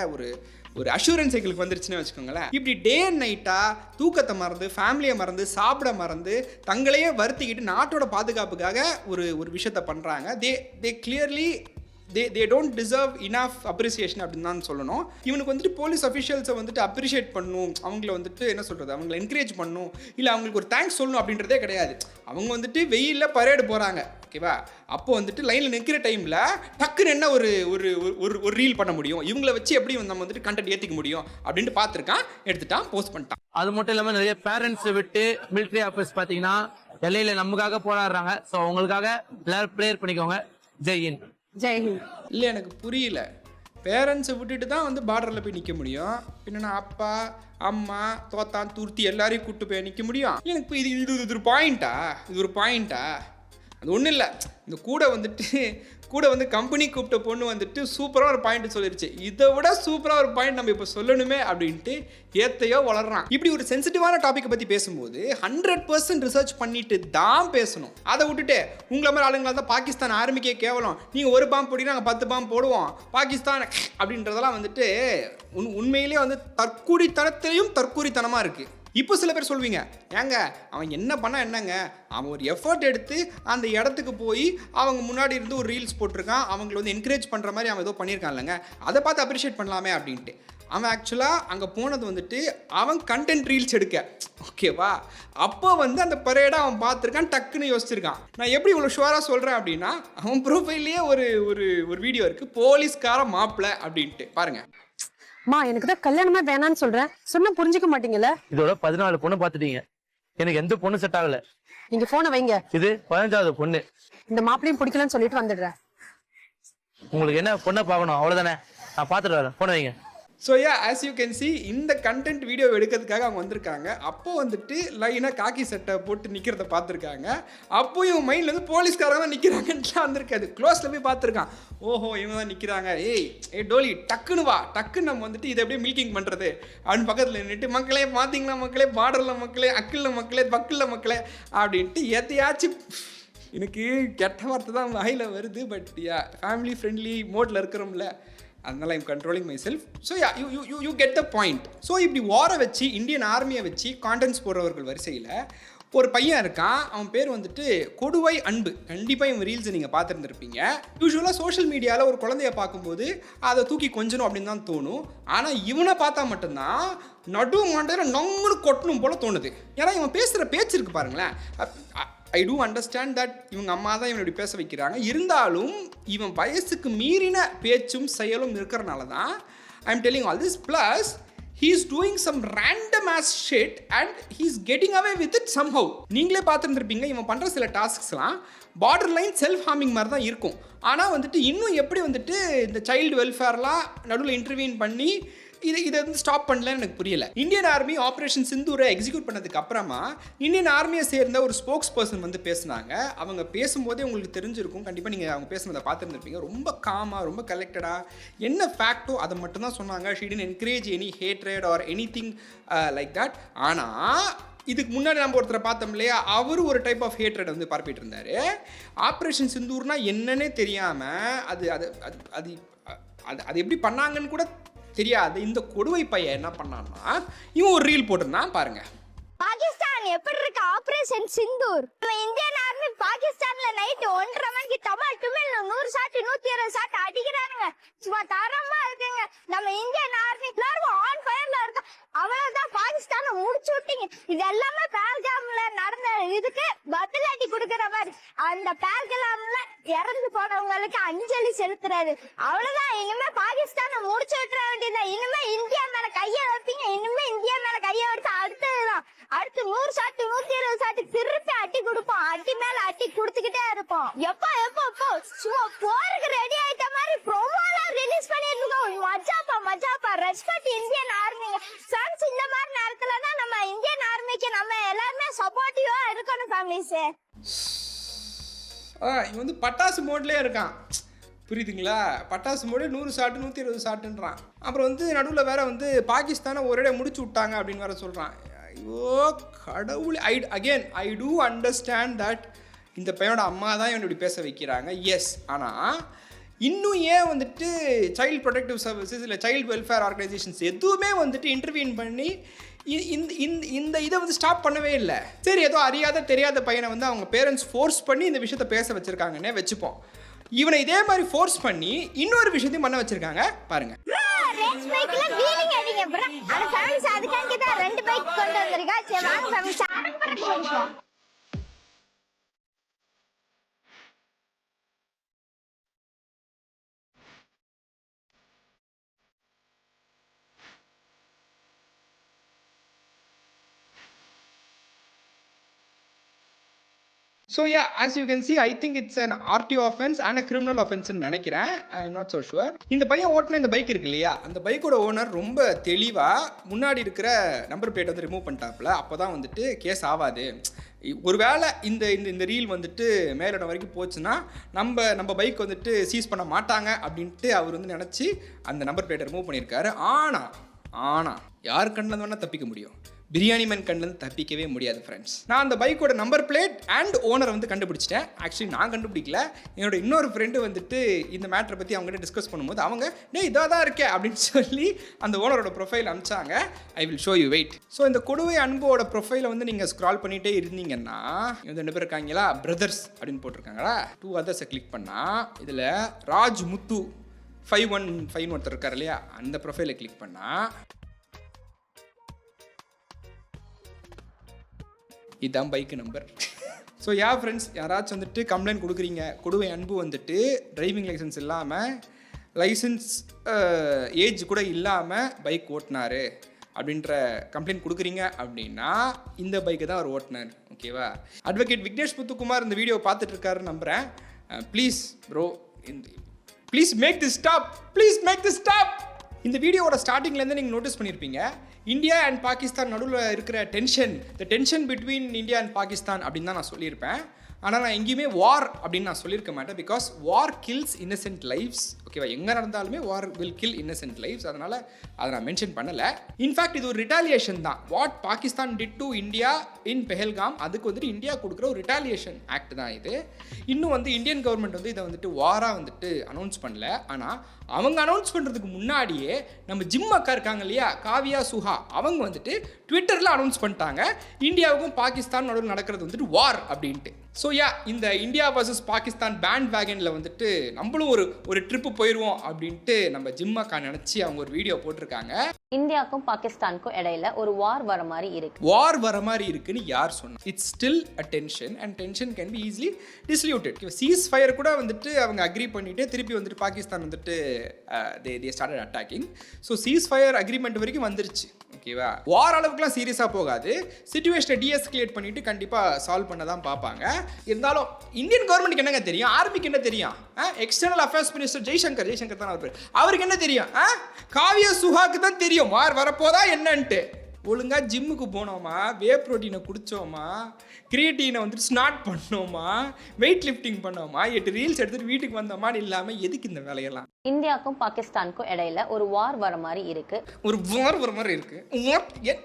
ஒரு அஷூரன்ஸ் எங்களுக்கு வந்துருச்சுன்னு வச்சுக்கோங்களேன். இப்படி டே அண்ட் நைட்டாக தூக்கத்தை மறந்து, ஃபேமிலியை மறந்து, சாப்பிட மறந்து, தங்களையே வருத்திக்கிட்டு நாட்டோட பாதுகாப்புக்காக ஒரு விஷயத்த பண்ணுறாங்க. தே clearly they don't deserve enough appreciation அப்படின்னு தான் சொல்லணும். இவனுக்கு வந்துட்டு போலீஸ் அஃபிஷியல்ஸை வந்துட்டு அப்ரிஷியேட் பண்ணணும், அவங்கள வந்துட்டு என்ன சொல்கிறது, அவங்கள என்கரேஜ் பண்ணணும், இல்லை அவங்களுக்கு ஒரு தேங்க்ஸ் சொல்லணும் அப்படின்றதே கிடையாது. அவங்க வந்துட்டு வெயிலில் பரேடு போகிறாங்க, ஓகேவா? அப்போ வந்துட்டு லைனில் நிற்கிற டைமில் டக்குன்னு என்ன ஒரு ரீல் பண்ண முடியும், இவங்கள வச்சு எப்படி நம்ம வந்துட்டு கண்டென்ட் ஏற்றிக்க முடியும் அப்படின்ட்டு பார்த்துருக்கான், எடுத்துட்டான், போஸ்ட் பண்ணிட்டான். அது மட்டும் இல்லாமல் நிறைய பேரண்ட்ஸ் விட்டு மிலிட்ரி ஆஃபீஸ் பார்த்தீங்கன்னா எல்லையில நமக்காக போராடுறாங்க. ஸோ அவங்களுக்காக எல்லாரும் ப்ரேயர் பண்ணிக்கோங்க. ஜெய் ஹிந்த். ஜெய்ஹிந்த். இல்லை, எனக்கு புரியல. பேரண்ட்ஸை விட்டுட்டு தான் வந்து பார்டரில் போய் நிற்க முடியும், பின்னா அப்பா அம்மா தோத்தான் துருத்தி எல்லாரையும் கூப்பிட்டு போய் நிற்க முடியும்? எனக்கு இது ஒரு பாயிண்ட்டா? இது ஒரு பாயிண்ட்டா? அது ஒன்றும் இல்லை. இந்த கூட வந்து கம்பெனி கூப்பிட்ட பொண்ணு வந்துட்டு சூப்பராக ஒரு பாயிண்ட் சொல்லிருச்சு. இதை விட சூப்பராக ஒரு பாயிண்ட் நம்ம இப்போ சொல்லணுமே அப்படின்ட்டு ஏத்தையோ வளர்றான். இப்படி ஒரு சென்சிட்டிவான டாப்பிக்கை பற்றி பேசும்போது 100% ரிசர்ச் பண்ணிட்டு தான் பேசணும். அதை விட்டுட்டு உங்களை மாதிரி ஆளுங்களால் தான் பாகிஸ்தான் ஆர்மிக்கே கேவலம், நீங்கள் ஒரு பாம்பு போட்டிங்கன்னா நாங்கள் 10 பாம்பு போடுவோம், பாகிஸ்தான் அப்படின்றதெல்லாம் வந்துட்டு உண்மையிலே வந்து தற்கூரித்தனத்திலையும் தற்கூரித்தனமாக இருக்குது. இப்போ சில பேர் சொல்வீங்க, ஏங்க அவன் என்ன பண்ணால் என்னங்க, அவன் ஒரு எஃபர்ட் எடுத்து அந்த இடத்துக்கு போய் அவங்க முன்னாடி இருந்து ஒரு ரீல்ஸ் போட்டிருக்கான், அவங்களை வந்து என்கரேஜ் பண்ணுற மாதிரி அவன் ஏதோ பண்ணியிருக்கான் இல்லைங்க, அதை பார்த்து அப்ரிஷியேட் பண்ணலாமே அப்படின்ட்டு. அவன் ஆக்சுவலாக அங்கே போனது வந்துட்டு அவன் கண்டென்ட் ரீல்ஸ் எடுக்க, ஓகேவா? அப்போ வந்து அந்த பரேடாக அவன் பார்த்துருக்கான், டக்குன்னு யோசிச்சிருக்கான். நான் எப்படி இவ்வளோ ஷுவராக சொல்கிறேன் அப்படின்னா, அவன் ப்ரொஃபைல்லையே ஒரு வீடியோ இருக்குது, போலீஸ்கார மாப்பிள்ளை அப்படின்ட்டு. பாருங்கள். மா, எனக்கு தான் கல்யாணமே வேணான்னு சொல்றேன், சொன்னா புரிஞ்சுக்க மாட்டீங்கல்ல? இதோட 14 பொண்ணு பார்த்துட்டீங்க, எனக்கு எந்த பொண்ணு செட் ஆகல. நீங்க போனை வைங்க, இது 15வது பொண்ணு. இந்த மாப்பிளையும் பிடிக்கலன்னு சொல்லிட்டு வந்துடுறேன். உங்களுக்கு என்ன பொண்ணை பார்க்கணும் அவ்வளோதானே, நான் பார்த்துட்டு வரேன், போன வைங்க. So as you can see, இந்த கண்டென்ட் வீடியோ எடுக்கிறதுக்காக அவங்க வந்திருக்காங்க. அப்போ வந்துட்டு லைனாக காக்கி சட்டை போட்டு நிற்கிறத பார்த்துருக்காங்க. அப்போ இவன் மைண்டில் வந்து போலீஸ்காரங்க தான் நிற்கிறாங்கன்ட்டுலாம் வந்திருக்காது. க்ளோஸில் போய் பார்த்துருக்கான், ஓஹோ இவங்க தான் நிற்கிறாங்க, ஏய் டோலி டக்குன்னு வா, டக்குன்னு நம்ம வந்துட்டு இதை எப்படியே மில்கிங் பண்ணுறது அப்படின்னு பக்கத்தில் நின்றுட்டு, மக்களே பார்த்தீங்களா மக்களே, பார்டரில் மக்களே, அக்கிளில் மக்களே, பக்கில் மக்களே அப்படின்ட்டு எதையாச்சும். எனக்கு கெட்ட வார்த்தை தான் வாயில் வருது, பட் ஃபேமிலி ஃப்ரெண்ட்லி மோடில் இருக்கிறோம்ல, அதனால I'm controlling my self. So you get the point. So இப்படி வாரை வச்சு இந்தியன் ஆர்மியை வச்சு கான்டென்ட்ஸ் போடுறவர்கள் வரிசையில் ஒரு பையன் இருக்கான், அவன் பேர் வந்துட்டு கொடுவை அன்பு. கண்டிப்பாக இவன் ரீல்ஸை நீங்கள் பார்த்துருந்துருப்பீங்க. யூஸ்வலாக சோஷியல் மீடியாவில் ஒரு குழந்தைய பார்க்கும்போது அதை தூக்கி கொஞ்சணும் அப்படின்னு தான் தோணும். ஆனால் இவனை பார்த்தா மட்டும்தான் நடு மண்டையில் நம்மளும் கொட்டணும் போல் தோணுது. ஏன்னா இவன் பேசுகிற பேச்சு இருக்கு பாருங்களேன். ஐ டூ அண்டர்ஸ்டாண்ட் தட் இவங்க அம்மா தான் இவன் இப்படி பேச வைக்கிறாங்க. இருந்தாலும் இவன் வயசுக்கு மீறின பேச்சும் செயலும் இருக்கிறனால தான் I am telling all this. Plus he is doing some random ass shit and he is getting away with it somehow. நீங்களே பார்த்துருந்துருப்பீங்க, இவன் பண்ணுற சில டாஸ்க்ஸ்லாம் பார்டர் லைன் செல்ஃப் ஹார்மிங் மாதிரி தான் இருக்கும். ஆனால் வந்துட்டு இன்னும் எப்படி வந்துட்டு இந்த சைல்டு வெல்ஃபேர்லாம் நடுவில் இன்டர்வியூன் பண்ணி இதை வந்து ஸ்டாப் பண்ணலன்னு எனக்கு புரியல. இந்தியன் ஆர்மி ஆப்ரேஷன் சிந்தூரை எக்ஸிக்யூட் பண்ணதுக்கு அப்புறமா இந்தியன் ஆர்மியை சேர்ந்த ஒரு ஸ்போக்ஸ் பர்சன் வந்து பேசினாங்க. அவங்க பேசும்போதே உங்களுக்கு தெரிஞ்சிருக்கும், கண்டிப்பாக நீங்கள் அவங்க பேசுனதை பார்த்துருந்துருப்பீங்க. ரொம்ப காமாக, ரொம்ப கலெக்டடாக, என்ன ஃபேக்டோ அதை மட்டும்தான் சொன்னாங்க. She didn't encourage any hatred or anything like that. ஆனால் இதுக்கு முன்னாடி நம்ம ஒருத்தரை பார்த்தோம் இல்லையா, அவர் ஒரு டைப் ஆஃப் ஹேட்ரட் வந்து பரப்பிட்டு இருந்தார். ஆப்ரேஷன் சிந்தூர்னா என்னன்னே தெரியாமல் அது அது அது அது அது எப்படி பண்ணாங்கன்னு கூட தெரியாது. இந்த கொடுவை பையன் என்ன பண்ணான்னா, இவன் ஒரு ரீல் போட்டிருந்தான் பாருங்க. பாகிஸ்தான் எப்படி இருக்கு ஆபரேஷன் சிந்தூர்? இந்தியன் ஆர்மி பாகிஸ்தான்ல நைட் 1:30 மணிக்கு தமால் டுமில் 100 ஷாட் 120 ஷாட் அடிக்கிறானுங்க. சும்மா தரமா இருக்குங்க. நம்ம இந்தியன் ஆர்மி எல்லாரும் ஆன் ஃபயர்ல இருக்க. அவ்வளவுதான், பாகிஸ்தானை முடிச்சு விட்டீங்க. இது எல்லாமே பேல்காம்ல நடந்த இதுக்கு பதிலடி கொடுக்கற மாதிரி. அந்த பேல்காம்ல இறந்து போனவங்களுக்கு அஞ்சலி செலுத்துறாரு. அவ்வளவுதான், இனிமே பாகிஸ்தானை முடிச்சு விட்டுற வேண்டியதான். இனிமே இந்தியா மேல கைய வைப்பீங்க, இனிமே இந்தியா மேல கைய வச்சு அடுத்ததுதான். அடுத்து 100 ஷாட் 120 ஷாட் திருப்பி அட்டி கொடுப்போம். அட்டி மேல அட்டி கொடுத்துக்கிட்டே இருப்போம். எப்போ சும்மா போருக்கு ரெடி ஆயிட்ட மாதிரி ப்ரோமோலாம் ரிலீஸ் பண்ணிட்டு இருக்கோம். மஜாப்பா ரெஸ்பெக்ட் இந்தியன் ஆர்மிங்க. ஃப்ரெண்ட்ஸ், இந்த மாதிரி நேரத்துல தான் நம்ம இந்தியன் ஆர்மிக்கு நம்ம எல்லாருமே சப்போர்ட்டிவா இருக்கணும் ஃபேமிலிஸ். இவன் வந்து பட்டாசு மோட்லேயே இருக்கான், புரியுதுங்களா? பட்டாசு மோடு 100 ஷாட்டு 120 ஷாட்டுன்றான். அப்புறம் வந்து நடுவில் வேற வந்து பாகிஸ்தானை ஒரே முடிச்சு விட்டாங்க அப்படின்னு வேற சொல்கிறான். ஐயோ கடவுள். ஐ டூ அண்டர்ஸ்டாண்ட் தட் இந்த பையனோட அம்மா தான் இவன் இப்படி பேச வைக்கிறாங்க. எஸ், ஆனால் இன்னும் ஏன் வந்துட்டு சைல்டு ப்ரொடெக்டிவ் சர்வீசஸ் இல்லை சைல்டு வெல்ஃபேர் ஆர்கனைசேஷன்ஸ் எதுவுமே வந்துட்டு இன்டர்வியூன் பண்ணி இந்த இதை வந்து ஸ்டாப் பண்ணவே இல்லை. சரி, ஏதோ அறியாத தெரியாத பையனை வந்து அவங்க பேரண்ட்ஸ் ஃபோர்ஸ் பண்ணி இந்த விஷயத்த பேச வச்சுருக்காங்கன்னே வச்சுப்போம். இவனை இதே மாதிரி ஃபோர்ஸ் பண்ணி இன்னொரு விஷயத்தையும் பண்ண வச்சுருக்காங்க பாருங்க. ரேஸ் பைக்ல வீலிங் அடிங்க bro. அந்த ஃபேமிலிஸ் அதுக்காக தான் 2 பைக் கொண்டு வந்திருக்கா. சரி வாங்க ஃபேமிலிஸ் ஆரம்பிப்போம். So yeah, as you can see, I think it's an RTO offense and a criminal offense ன்னு நினைக்கிறேன். I'm not so sure. இந்த பையன் ஓட்டின இந்த பைக் இருக்கு இல்லையா, அந்த பைக்கோட ஓனர் ரொம்ப தெளிவாக முன்னாடி இருக்கிற நம்பர் பிளேட் வந்து ரிமூவ் பண்ணிட்டாப்புல. அப்போ தான் வந்துட்டு கேஸ் ஆகாது. ஒருவேளை இந்த இந்த ரீல் வந்துட்டு மேலிடம் வரைக்கும் போச்சுன்னா நம்ம பைக் வந்துட்டு சீஸ் பண்ண மாட்டாங்க அப்படின்ட்டு அவர் வந்து நினச்சி அந்த நம்பர் பிளேட்டை ரிமூவ் பண்ணியிருக்காரு. ஆனால் யார் கண்ணில் வேணால் தப்பிக்க முடியும், பிரியாணி மேன் கண்ணிலேருந்து தப்பிக்கவே முடியாது ஃப்ரெண்ட்ஸ். நான் அந்த பைக்கோட நம்பர் பிளேட் அண்ட் ஓனர் வந்து கண்டுபிடிச்சிட்டேன். ஆக்சுவலி நான் கண்டுபிடிக்கல, என்னோட இன்னொரு ஃப்ரெண்டு வந்துட்டு இந்த மேட்டரை பற்றி அவங்ககிட்ட டிஸ்கஸ் பண்ணும்போது அவங்க இதாக தான் இருக்கே அப்படின்னு சொல்லி அந்த ஓனரோட ப்ரொஃபைல் அனுப்பிச்சாங்க. I will show you wait. So இந்த கொடுவை அன்போட ப்ரொஃபைலை வந்து நீங்கள் ஸ்க்ரால் பண்ணிகிட்டே இருந்தீங்கன்னா இந்த 2 பேர் இருக்காங்களா, பிரதர்ஸ் அப்படின்னு போட்டிருக்காங்களா, 2 others கிளிக் பண்ணால் இதில் ராஜ் முத்து 515 ஒருத்தர் இருக்கார் இல்லையா, அந்த ப்ரொஃபைலை கிளிக் பண்ணால் இதுதான் பைக்கு நம்பர். ஸோ ஃப்ரெண்ட்ஸ், யாராச்சும் வந்துட்டு கம்ப்ளைண்ட் கொடுக்குறீங்க, கொடுவை அன்பு வந்துட்டு டிரைவிங் லைசன்ஸ் இல்லாமல், லைசன்ஸ் ஏஜ் கூட இல்லாமல் பைக் ஓட்டினார் அப்படின்ற கம்ப்ளைண்ட் கொடுக்குறீங்க அப்படின்னா இந்த பைக்கை தான் அவர் ஓட்டினார். ஓகேவா? அட்வொகேட் விக்னேஷ் முத்துக்குமார் இந்த வீடியோ பார்த்துட்டு இருக்காருன்னு நம்புகிறேன். Please bro, please make this stop. இந்த வீடியோவோட ஸ்டார்டிங்லேருந்து நீங்கள் நோட்டீஸ் பண்ணியிருப்பீங்க, இந்தியா அண்ட் பாகிஸ்தான் நடுவில் இருக்கிற tension between India and Pakistan அப்படின்னு தான் நான் சொல்லியிருப்பேன். ஆனால் நான் எங்கேயுமே வார் அப்படின்னு நான் சொல்லியிருக்க மாட்டேன். Because war kills innocent lives. ஓகேவா? எங்கே நடந்தாலுமே war will kill innocent lives. அதனால் அதை நான் மென்ஷன் பண்ணலை. இன்ஃபேக்ட் இது ஒரு ரிட்டாலியேஷன் தான். What Pakistan did to India in Pahalgam, அதுக்கு வந்துட்டு இந்தியா கொடுக்குற ஒரு ரிட்டாலியேஷன் ஆக்ட் தான் இது. இன்னும் வந்து இந்தியன் கவர்மெண்ட் வந்து இதை வந்துட்டு வாராக வந்துட்டு அனௌன்ஸ் பண்ணல. ஆனால் அவங்க அனௌன்ஸ் பண்ணுறதுக்கு முன்னாடியே நம்ம ஜிம் அக்கா இருக்காங்க இல்லையா, காவியா சுஹா, அவங்க வந்துட்டு ட்விட்டரில் அனௌன்ஸ் பண்ணிட்டாங்க இந்தியாவுக்கும் பாகிஸ்தான் நடுவில் நடக்கிறது வந்துட்டு வார் அப்படின்ட்டு. ஸோ இந்த இந்தியா வர்சஸ் பாகிஸ்தான் பேண்ட் வேகனில் வந்துட்டு நம்மளும் ஒரு ட்ரிப்பு போயிடுவோம் அப்படின்ட்டு நம்ம ஜிம் அக்கா நினச்சி அவங்க ஒரு வீடியோ போட்டிருக்காங்க. இந்தியாவுக்கும் பாகிஸ்தானுக்கும் இடையில ஒரு வார் வர மாதிரி இருக்குன்னு யார் சொன்னா? It's still a tension and tension can be easily diluted. Cease fire கூட வந்துட்டு அவங்க அக்ரி பண்ணிட்டு திருப்பி வந்துட்டு பாகிஸ்தான் வந்துட்டு they started attacking. So cease fire agreement வரைக்கும் வந்துருச்சு. ஓகேவா? வார் அளவுக்குலாம் சீரியஸாக போகாது. சிச்சுவேஷனை டீஎஸ்கலேட் பண்ணிட்டு கண்டிப்பாக சால்வ் பண்ண தான் பார்ப்பாங்க. இருந்தாலும் இந்தியன் கவர்மெண்ட்டுக்கு என்னங்க தெரியும், ஆர்மிக்கு என்ன தெரியும்? எக்ஸ்டர்னல் அஃபேர்ஸ் மினிஸ்டர் ஜெய்சங்கர் தான் அவர் பேர், அவருக்கு என்ன தெரியும்? காவியா சுஹாக்கு தான் தெரியும் வார் வரப்போதா என்னன்ட்டு. ஒழுங்கா ஜிம்முக்கு போனோமா, வே ப்ரோட்டீனை குடித்தோமா, கிரியேட்டினை வந்துட்டு ஸ்னாட் பண்ணோமா, வெயிட் லிஃப்டிங் பண்ணோமா, 8 ரீல்ஸ் எடுத்துட்டு வீட்டுக்கு வந்தோமான்னு இல்லாமல் எதுக்கு இந்த வேலையெல்லாம்? இந்தியாவுக்கும் பாகிஸ்தானுக்கும் இடையில ஒரு வார் வர மாதிரி இருக்கு.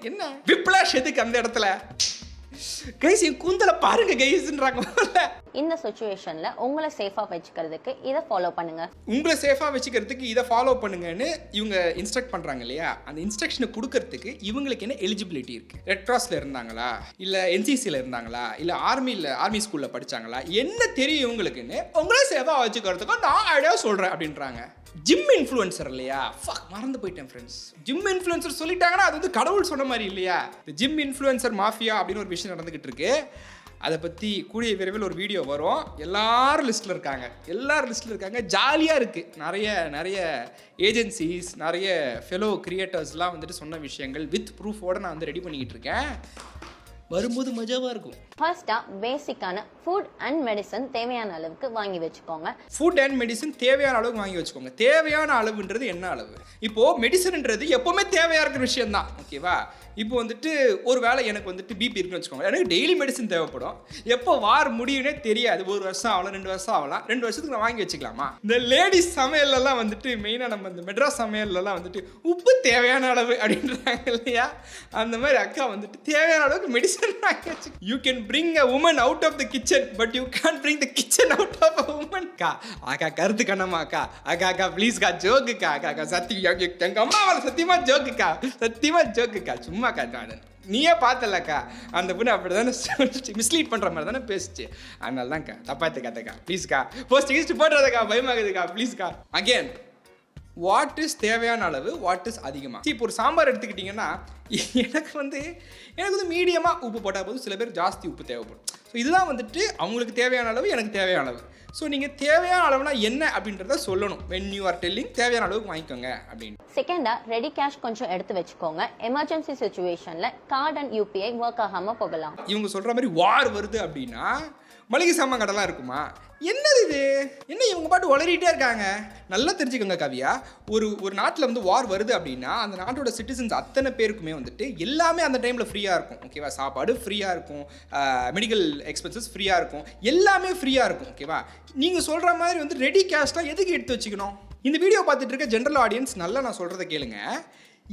என்ன விப்ளாஷ் எதுக்கு அந்த இடத்துல? கைஸ் என் கூந்தலை பாருங்க கைஸ்ன்றாங்க. இந்த சிச்சுவேஷன்ல உங்களை சேஃபா வச்சுக்கிறதுக்கு இதை ஃபாலோ பண்ணுங்க. உங்களை சேஃபா வச்சுக்கிறதுக்கு இதை ஃபாலோ பண்ணுங்கன்னு இவங்க இன்ஸ்ட்ரக்ட் பண்றாங்க இல்லையா, அந்த இன்ஸ்ட்ரக்ஷனை கொடுக்கறதுக்கு இவங்களுக்கு என்ன எலிஜிபிலிட்டி இருக்கு? ரெட் கிராஸ்ல இருந்தாங்களா, இல்ல என்சிசில இருந்தாங்களா, இல்ல ஆர்மி ஸ்கூல்ல படிச்சாங்களா, என்ன தெரியும் இவங்களுக்குன்னு உங்களை சேஃபா வச்சுக்கிறதுக்கு நான் ஐடியா சொல்றேன் அப்படின்றாங்க. ஜிம் இன்ஃப்ளூயன்சர் இல்லையா? மறந்து போயிட்டேன் ஃப்ரெண்ட்ஸ். ஜிம் இன்ஃப்ளூயன்சர் சொல்லிட்டாங்கன்னா அது வந்து கடவுள் சொன்ன மாதிரி இல்லையா? இந்த ஜிம் இன்ஃப்ளூயன்சர் மாஃபியா அப்படின்னு ஒரு விஷயம் நடந்துகிட்டு இருக்கு. அதை பற்றி கூடிய விரைவில் ஒரு வீடியோ வரும். எல்லாரும் லிஸ்ட்டில் இருக்காங்க. ஜாலியாக இருக்குது. நிறைய ஏஜென்சிஸ், நிறைய ஃபெலோ கிரியேட்டர்ஸ்லாம் வந்துட்டு சொன்ன விஷயங்கள் வித் ப்ரூஃபோடு நான் வந்து ரெடி பண்ணிக்கிட்டு இருக்கேன். வரும்போது மஜாவாக இருக்கும். ஃபர்ஸ்டா பேசிக்கான ஃபுட் அண்ட் மெடிசன் தேவையான அளவுக்கு வாங்கி வச்சுக்கோங்க. ஃபுட் அண்ட் மெடிசன் தேவையான அளவுக்கு வாங்கி வச்சுக்கோங்க. தேவையான அளவுன்றது என்ன அளவு? இப்போ மெடிசன்ன்றது எப்பவுமே தேவையா இருக்கிற விஷயம் தான், ஓகேவா? இப்போ வந்துட்டு ஒரு வேளை எனக்கு வந்துட்டு பிபி இருக்குன்னு வச்சுக்கோங்க, எனக்கு டெய்லி மெடிசன் தேவைப்படும். எப்போ வார் முடியும்னே தெரியாது. 1 வருஷம் ஆகலாம், 2 வருஷம் ஆகலாம். 2 வருஷத்துக்கு நான் வாங்கி வச்சுக்கலாமா? இந்த லேடிஸ் சமையல்லாம் வந்துட்டு மெயினாக நம்ம இந்த மெட்ராஸ் சமையல்லாம் வந்துட்டு உப்பு தேவையான அளவு அப்படின்றாங்க இல்லையா? அந்த மாதிரி அக்கா வந்துட்டு தேவையான அளவுக்கு மெடிசன் வாங்கி வச்சு. You can bring a woman out of the kitchen, but you can bring the kitchen out of a woman. அக்கா கருத்து கண்ணம்மா அக்கா, அக்கா ப்ளீஸ்க்கா, ஜோக்குக்கா, அக்கா சத்தியம் எங்கள் அம்மாவால் சத்தியமா ஜோக்குக்கா, சத்தியமா ஜோக்குக்கா, சும்மா காட்டாது. நீயே பார்த்தலக்கா அந்த பொண்ணு அப்படி தானே மிஸ்லீட் பண்ணுற மாதிரி தானே பேசிச்சு. அதனால தான்க்கா தப்பா எடுத்துக்காதக்கா, ப்ளீஸ்க்கா. போஸ்ட் கிஸ்ட் போடுறதுக்கா, பயமாகுதுக்கா, ப்ளீஸ்க்கா. அகேன், வாட் இஸ் தேவையான அளவு, வாட் இஸ் அதிகமாக? இப்போ ஒரு சாம்பார் எடுத்துக்கிட்டிங்கன்னா எனக்கு வந்து மீடியமாக உப்பு போட்டால் போதும், சில பேர் ஜாஸ்தி உப்பு தேவைப்படும். ஸோ இதுதான் வந்துட்டு அவங்களுக்கு தேவையான அளவு, எனக்கு தேவையான அளவு. ஸோ நீங்கள் தேவையான அளவுனா என்ன அப்படின்றத சொல்லணும். when you are telling தேவையான அளவுக்கு வாங்கிக்கோங்க அப்படின்னு. செகண்டா ரெடி கேஷ் கொஞ்சம் எடுத்து வச்சுக்கோங்க. எமர்ஜென்சி சுச்சுவேஷன்ல கார்டு அண்ட் யூபிஐ ஒர்க் ஆகாம போகலாம். இவங்க சொல்கிற மாதிரி வார் வருது அப்படின்னா மளிகை சாமான் கடைலாம் இருக்குமா? என்னது இது? என்ன இவங்க பாட்டு வளரிட்டே இருக்காங்க? நல்லா தெரிஞ்சுக்கோங்க காவியா, ஒரு நாட்டில் வந்து வார் வருது அப்படின்னா அந்த நாட்டோட சிட்டிசன்ஸ் அத்தனை பேருக்குமே வந்துட்டு எல்லாமே அந்த டைமில் ஃப்ரீயாக இருக்கும், ஓகேவா? சாப்பாடு ஃப்ரீயாக இருக்கும், மெடிக்கல் எக்ஸ்பென்சஸ் ஃப்ரீயாக இருக்கும், எல்லாமே ஃப்ரீயாக இருக்கும், ஓகேவா? நீங்கள் சொல்கிற மாதிரி வந்து ரெடி கேஷ்லாம் எதுக்கு எடுத்து வச்சுக்கணும்? இந்த வீடியோ பார்த்துட்டு இருக்க ஜென்ரல் ஆடியன்ஸ் நல்லா நான் சொல்கிறத கேளுங்க.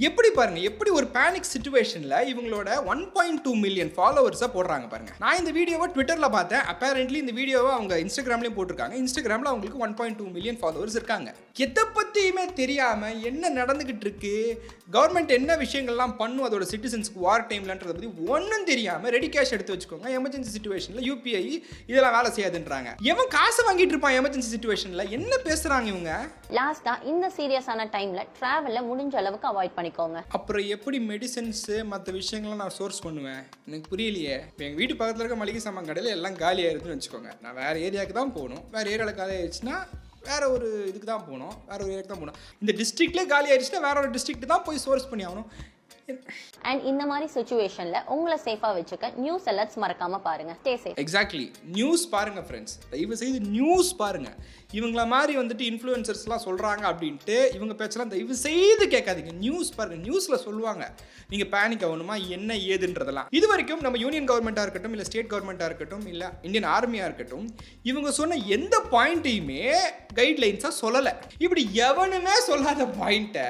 எப்படி பாருங்க, எப்படி ஒரு பேனிக் சிச்சுவேஷனில் இவங்களோட 1.2 மில்லியன் ஃபாலோவர்ஸை போடுறாங்க பாருங்க. நான் இந்த வீடியோவை ட்விட்டரில் பார்த்தேன். அப்பேரண்ட்லி இந்த வீடியோவை அவங்க இன்ஸ்டாகிராம்லேயும் போட்டிருக்காங்க. இன்ஸ்டாகிராமில் அவங்களுக்கு 1.2 மில்லியன் ஃபாலோவர்ஸ் இருக்காங்க. எதை பற்றியுமே தெரியாமல் என்ன நடந்துக்கிட்டு இருக்கு, கவர்மெண்ட் என்ன விஷயங்கள்லாம் பண்ணும் அதோட சிட்டிசன்ஸ்க்கு வார் டைம்லன்றதை பற்றி ஒன்றும் தெரியாமல் ரெடி கேஷ் எடுத்து வச்சுக்கோங்க. எமர்ஜென்சி சிச்சுவேஷனில் யூபிஐ இதெல்லாம் வேலை செய்யாதுன்றாங்க. எவன் காசு வாங்கிட்டு இருப்பான் எமர்ஜென்சி சிச்சுவேஷனில்? என்ன பேசுகிறாங்க இவங்க? லாஸ்டா இந்த சீரியஸான டைம்ல டிராவலை முடிஞ்ச அளவுக்கு அவாய்ட் பண்ணிக்கோங்க. அப்புறம் எப்படி மெடிசன்ஸு மற்ற விஷயங்கள்லாம் நான் சோர்ஸ் பண்ணுவேன்? எனக்கு புரியலையே. எங்கள் வீட்டு பக்கத்தில் இருக்க மளிகை சாமான் கடையில் எல்லாம் காலியாயிருதுன்னு வச்சுக்கோங்க. நான் வேறு ஏரியாவுக்கு தான் போகணும். வேறு ஏரியாவில் காலி ஆயிடுச்சுன்னா வேறு ஒரு இதுக்கு தான் போகணும், வேறு ஒரு ஏரியாவுக்கு தான் போகணும். இந்த டிஸ்ட்ரிக்ட்லேயே காலி ஆயிடுச்சுன்னா வேற ஒரு டிஸ்ட்ரிக்ட் தான் போய் சோர்ஸ் பண்ணி ஆகணும். அண்ட் இந்த மாதிரி சிச்சுவேஷன்ல உங்களை சேஃபா வச்சுக்க நியூஸ் அலர்ட்ஸ் மறக்காம பாருங்க. Stay safe. எக்ஸாக்ட்லி, நியூஸ் பாருங்க ஃப்ரெண்ட்ஸ், தயவு செய்து நியூஸ் பாருங்க. இவங்கள மாதிரி வந்துட்டு இன்ஃப்ளூயன்சர்ஸ்லாம் சொல்கிறாங்க அப்படின்ட்டு இவங்க பேச்செல்லாம் தயவு செய்து கேட்காதீங்க. நியூஸ் பாருங்கள், நியூஸில் சொல்லுவாங்க. நீங்கள் பேனிக் ஆகணுமா என்ன ஏதுன்றதெல்லாம். இது வரைக்கும் நம்ம யூனியன் கவர்மெண்ட்டாக இருக்கட்டும், இல்லை ஸ்டேட் கவர்மெண்ட்டாக இருக்கட்டும், இல்லை இந்தியன் ஆர்மியாக இருக்கட்டும், இவங்க சொன்ன எந்த பாயிண்ட்டையுமே கைட்லைன்ஸாக சொல்லலை. இப்படி எவனுமே சொல்லாத பாயிண்ட்டை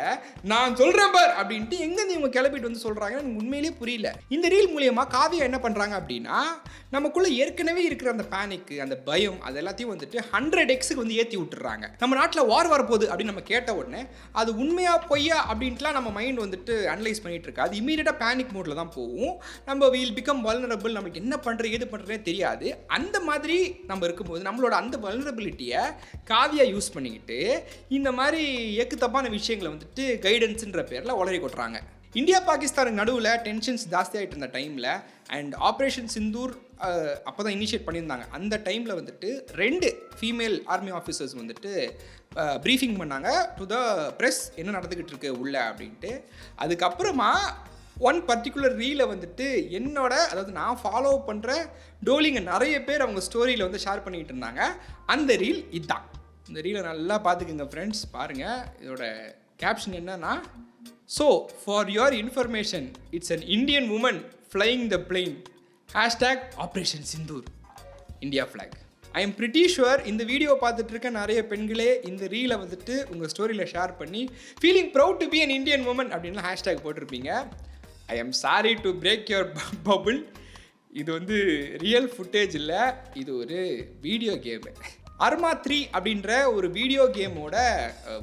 நான் சொல்கிறேன் பார் அப்படின்ட்டு எங்கேருந்து இவங்க கிளப்பிட்டு வந்து சொல்கிறாங்கன்னு எனக்கு உண்மையிலேயே புரியல. இந்த ரீல் மூலியமாக காவியா என்ன பண்ணுறாங்க அப்படின்னா, நமக்குள்ளே ஏற்கனவே இருக்கிற அந்த பேனிக்கு, அந்த பயம், அது எல்லாத்தையும் வந்துட்டு 100x ஏற்றி விட்டுறாங்க. நம்ம நாட்டில் வார் வரப்போகுது அப்படின்னு நம்ம கேட்ட உடனே அது உண்மையா பொய்யா அப்படின்ட்டுலாம் நம்ம மைண்ட் வந்துட்டு அனலைஸ் பண்ணிட்டு இருக்கா. அது இமீடியட்டாக பேனிக் மோட்ல தான் போகும். நம்ம வில் பிகம் வல்னரபிள், நமக்கு என்ன பண்ணுறது ஏது பண்ணுறதே தெரியாது. அந்த மாதிரி நம்ம இருக்கும்போது நம்மளோட அந்த வல்னரபிலிட்டியை காவியா யூஸ் பண்ணிக்கிட்டு இந்த மாதிரி எக்கு தப்பான விஷயங்களை வந்துட்டு கைடன்ஸுன்ற பேரில் உளறி கொட்டுறாங்க. இந்தியா பாகிஸ்தானுக்கு நடுவில் டென்ஷன்ஸ் ஜாஸ்தியாகிட்டு இருந்த டைமில் அண்ட் ஆப்ரேஷன் சிந்தூர் அப்போ தான் இனிஷியேட் பண்ணியிருந்தாங்க. அந்த டைமில் வந்துட்டு 2 ஃபீமேல் ஆர்மி ஆஃபீஸர்ஸ் வந்துட்டு ப்ரீஃபிங் பண்ணாங்க டு த ப்ரெஸ், என்ன நடந்துக்கிட்டு இருக்கு உள்ள அப்படின்ட்டு. அதுக்கப்புறமா ஒன் பர்டிகுலர் ரீலை வந்துட்டு அதாவது நான் ஃபாலோ பண்ணுற டோலிங்க நிறைய பேர் அவங்க ஸ்டோரியில் வந்து ஷேர் பண்ணிக்கிட்டு இருந்தாங்க. அந்த ரீல் இதுதான். இந்த ரீலை நல்லா பார்த்துக்குங்க ஃப்ரெண்ட்ஸ், பாருங்கள். இதோட கேப்ஷன் என்னன்னா, So, for your information, it's an Indian woman flying the plane. #Operation Sindoor. India flag. I am pretty sure இந்த வீடியோ பார்த்துட்டு இருக்க நிறைய பெண்களே இந்த ரீலை வந்துட்டு உங்கள் ஸ்டோரியில் ஷேர் பண்ணி feeling proud to be an Indian woman அப்படின்லாம் ஹேஷ்டேக் போட்டிருப்பீங்க. I am sorry to break your bubble. இது வந்து ரியல் ஃபுட்டேஜ் இல்லை, இது ஒரு வீடியோ கேமு. அர்மா 3 அப்படின்ற ஒரு வீடியோ கேமோட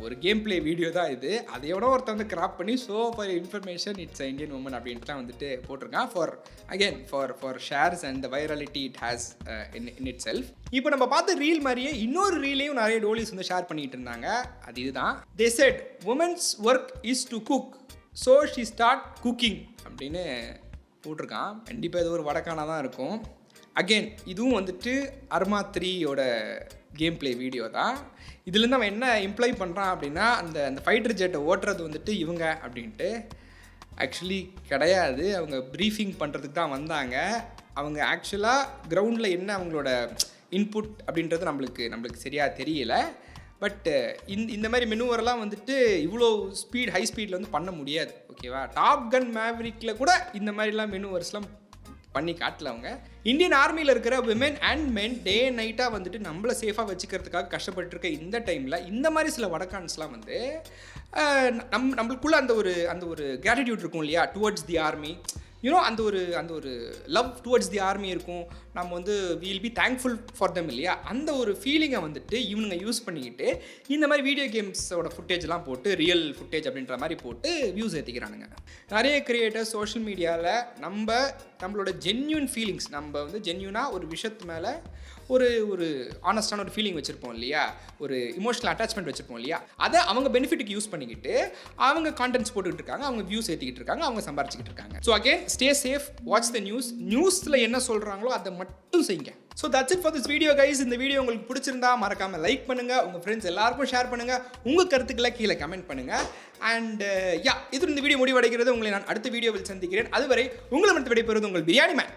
ஒரு கேம் பிளே வீடியோ தான் இது. அதையோட ஒருத்தர் வந்து கிராப் பண்ணி for information it's Indian woman அப்படின்ட்டு தான் வந்துட்டு போட்டிருக்கான். For shares and the virality it has in itself. இப்போ நம்ம பார்த்த ரீல் மாதிரியே இன்னொரு ரீலையும் நிறைய டோலிஸ் வந்து ஷேர் பண்ணிட்டு இருந்தாங்க. அது இதுதான். They said women's work is to cook, so she start cooking அப்படின்னு போட்டிருக்கான். கண்டிப்பாக இது ஒரு வடக்கானா தான் இருக்கும். அகெயின் இதுவும் வந்துட்டு அர்மா 3யோட கேம் பிளே வீடியோ தான். இதுலேருந்து அவன் என்ன இம்ப்ளை பண்ணுறான் அப்படின்னா, அந்த ஃபைட்டர் ஜெட்டை ஓட்டுறது வந்துட்டு இவங்க அப்படின்ட்டு. ஆக்சுவலி கிடையாது, அவங்க ப்ரீஃபிங் பண்ணுறதுக்கு தான் வந்தாங்க. அவங்க ஆக்சுவலாக கிரவுண்டில் என்ன அவங்களோட இன்புட் அப்படின்றது நம்மளுக்கு சரியாக தெரியல. பட் இந்த மாதிரி மெனுவரெல்லாம் வந்துட்டு இவ்வளோ ஹை ஸ்பீடில் வந்து பண்ண முடியாது. ஓகேவா, டாப் கன் மேவரிக்கில் கூட இந்த மாதிரிலாம் மெனுவர்ஸ்லாம் பண்ணி காட்டல அவங்க. இந்தியன் ஆர்மியில் இருக்கிற women and men day and நைட்டாக வந்துட்டு நம்மளை சேஃபாக வச்சுக்கிறதுக்காக கஷ்டப்பட்டு இருக்க இந்த டைமில் இந்த மாதிரி சில வடக்கான்ஸ்லாம் வந்து நம்மளுக்குள்ள அந்த ஒரு கிராட்டிடியூட் இருக்கும் இல்லையா டுவர்ட்ஸ் தி ஆர்மி. யூனோ அந்த ஒரு லவ் டுவர்ட்ஸ் தி ஆர்மி இருக்கும். நம்ம வந்து will be thankful for them இல்லையா, அந்த ஒரு ஃபீலிங்கை வந்துட்டு இவனுங்க யூஸ் பண்ணிக்கிட்டு இந்த மாதிரி வீடியோ கேம்ஸோட ஃபுட்டேஜ்லாம் போட்டு ரியல் ஃபுட்டேஜ் அப்படின்ற மாதிரி போட்டு வியூஸ் ஏற்றிக்கிறானுங்க. நிறைய கிரியேட்டர்ஸ் சோஷியல் மீடியாவில் நம்மளோட ஜென்யூன் ஃபீலிங்ஸ், நம்ம வந்து ஜென்யூனாக ஒரு விஷயத்து மேலே ஒரு ஆனஸ்டான ஒரு ஃபீலிங் வச்சுருப்போம் இல்லையா, ஒரு இமோஷனல் அட்டாச்மெண்ட் வச்சுருப்போம் இல்லையா, அதை அவங்க பெனிஃபிட்டுக்கு யூஸ் பண்ணிக்கிட்டு அவங்க கான்டென்ட்ஸ் போட்டுக்கிட்டு இருக்காங்க, அவங்க வியூஸ் ஏற்றிக்கிட்டு இருக்காங்க, அவங்க சம்பாரிச்சிக்கிட்டு இருக்காங்க. So again stay safe, watch the நியூஸில் என்ன சொல்கிறாங்களோ அதை மட்டும் செய்யுங்க. So that's it for this video guys. இந்த வீடியோ உங்களுக்கு பிடிச்சிருந்தா மறக்காமல் லைக் பண்ணுங்கள், உங்கள் ஃப்ரெண்ட்ஸ் எல்லாருக்கும் ஷேர் பண்ணுங்கள், உங்கள் கருத்துக்களை கீழே கமெண்ட் பண்ணுங்கள். அண்ட் இது இந்த வீடியோ முடிவடைகிறது. உங்களை நான் அடுத்த வீடியோவில் சந்திக்கிறேன். அதுவரை உங்களை மட்டும் விடைபெறுவது உங்கள் பிரியாணி மேன்.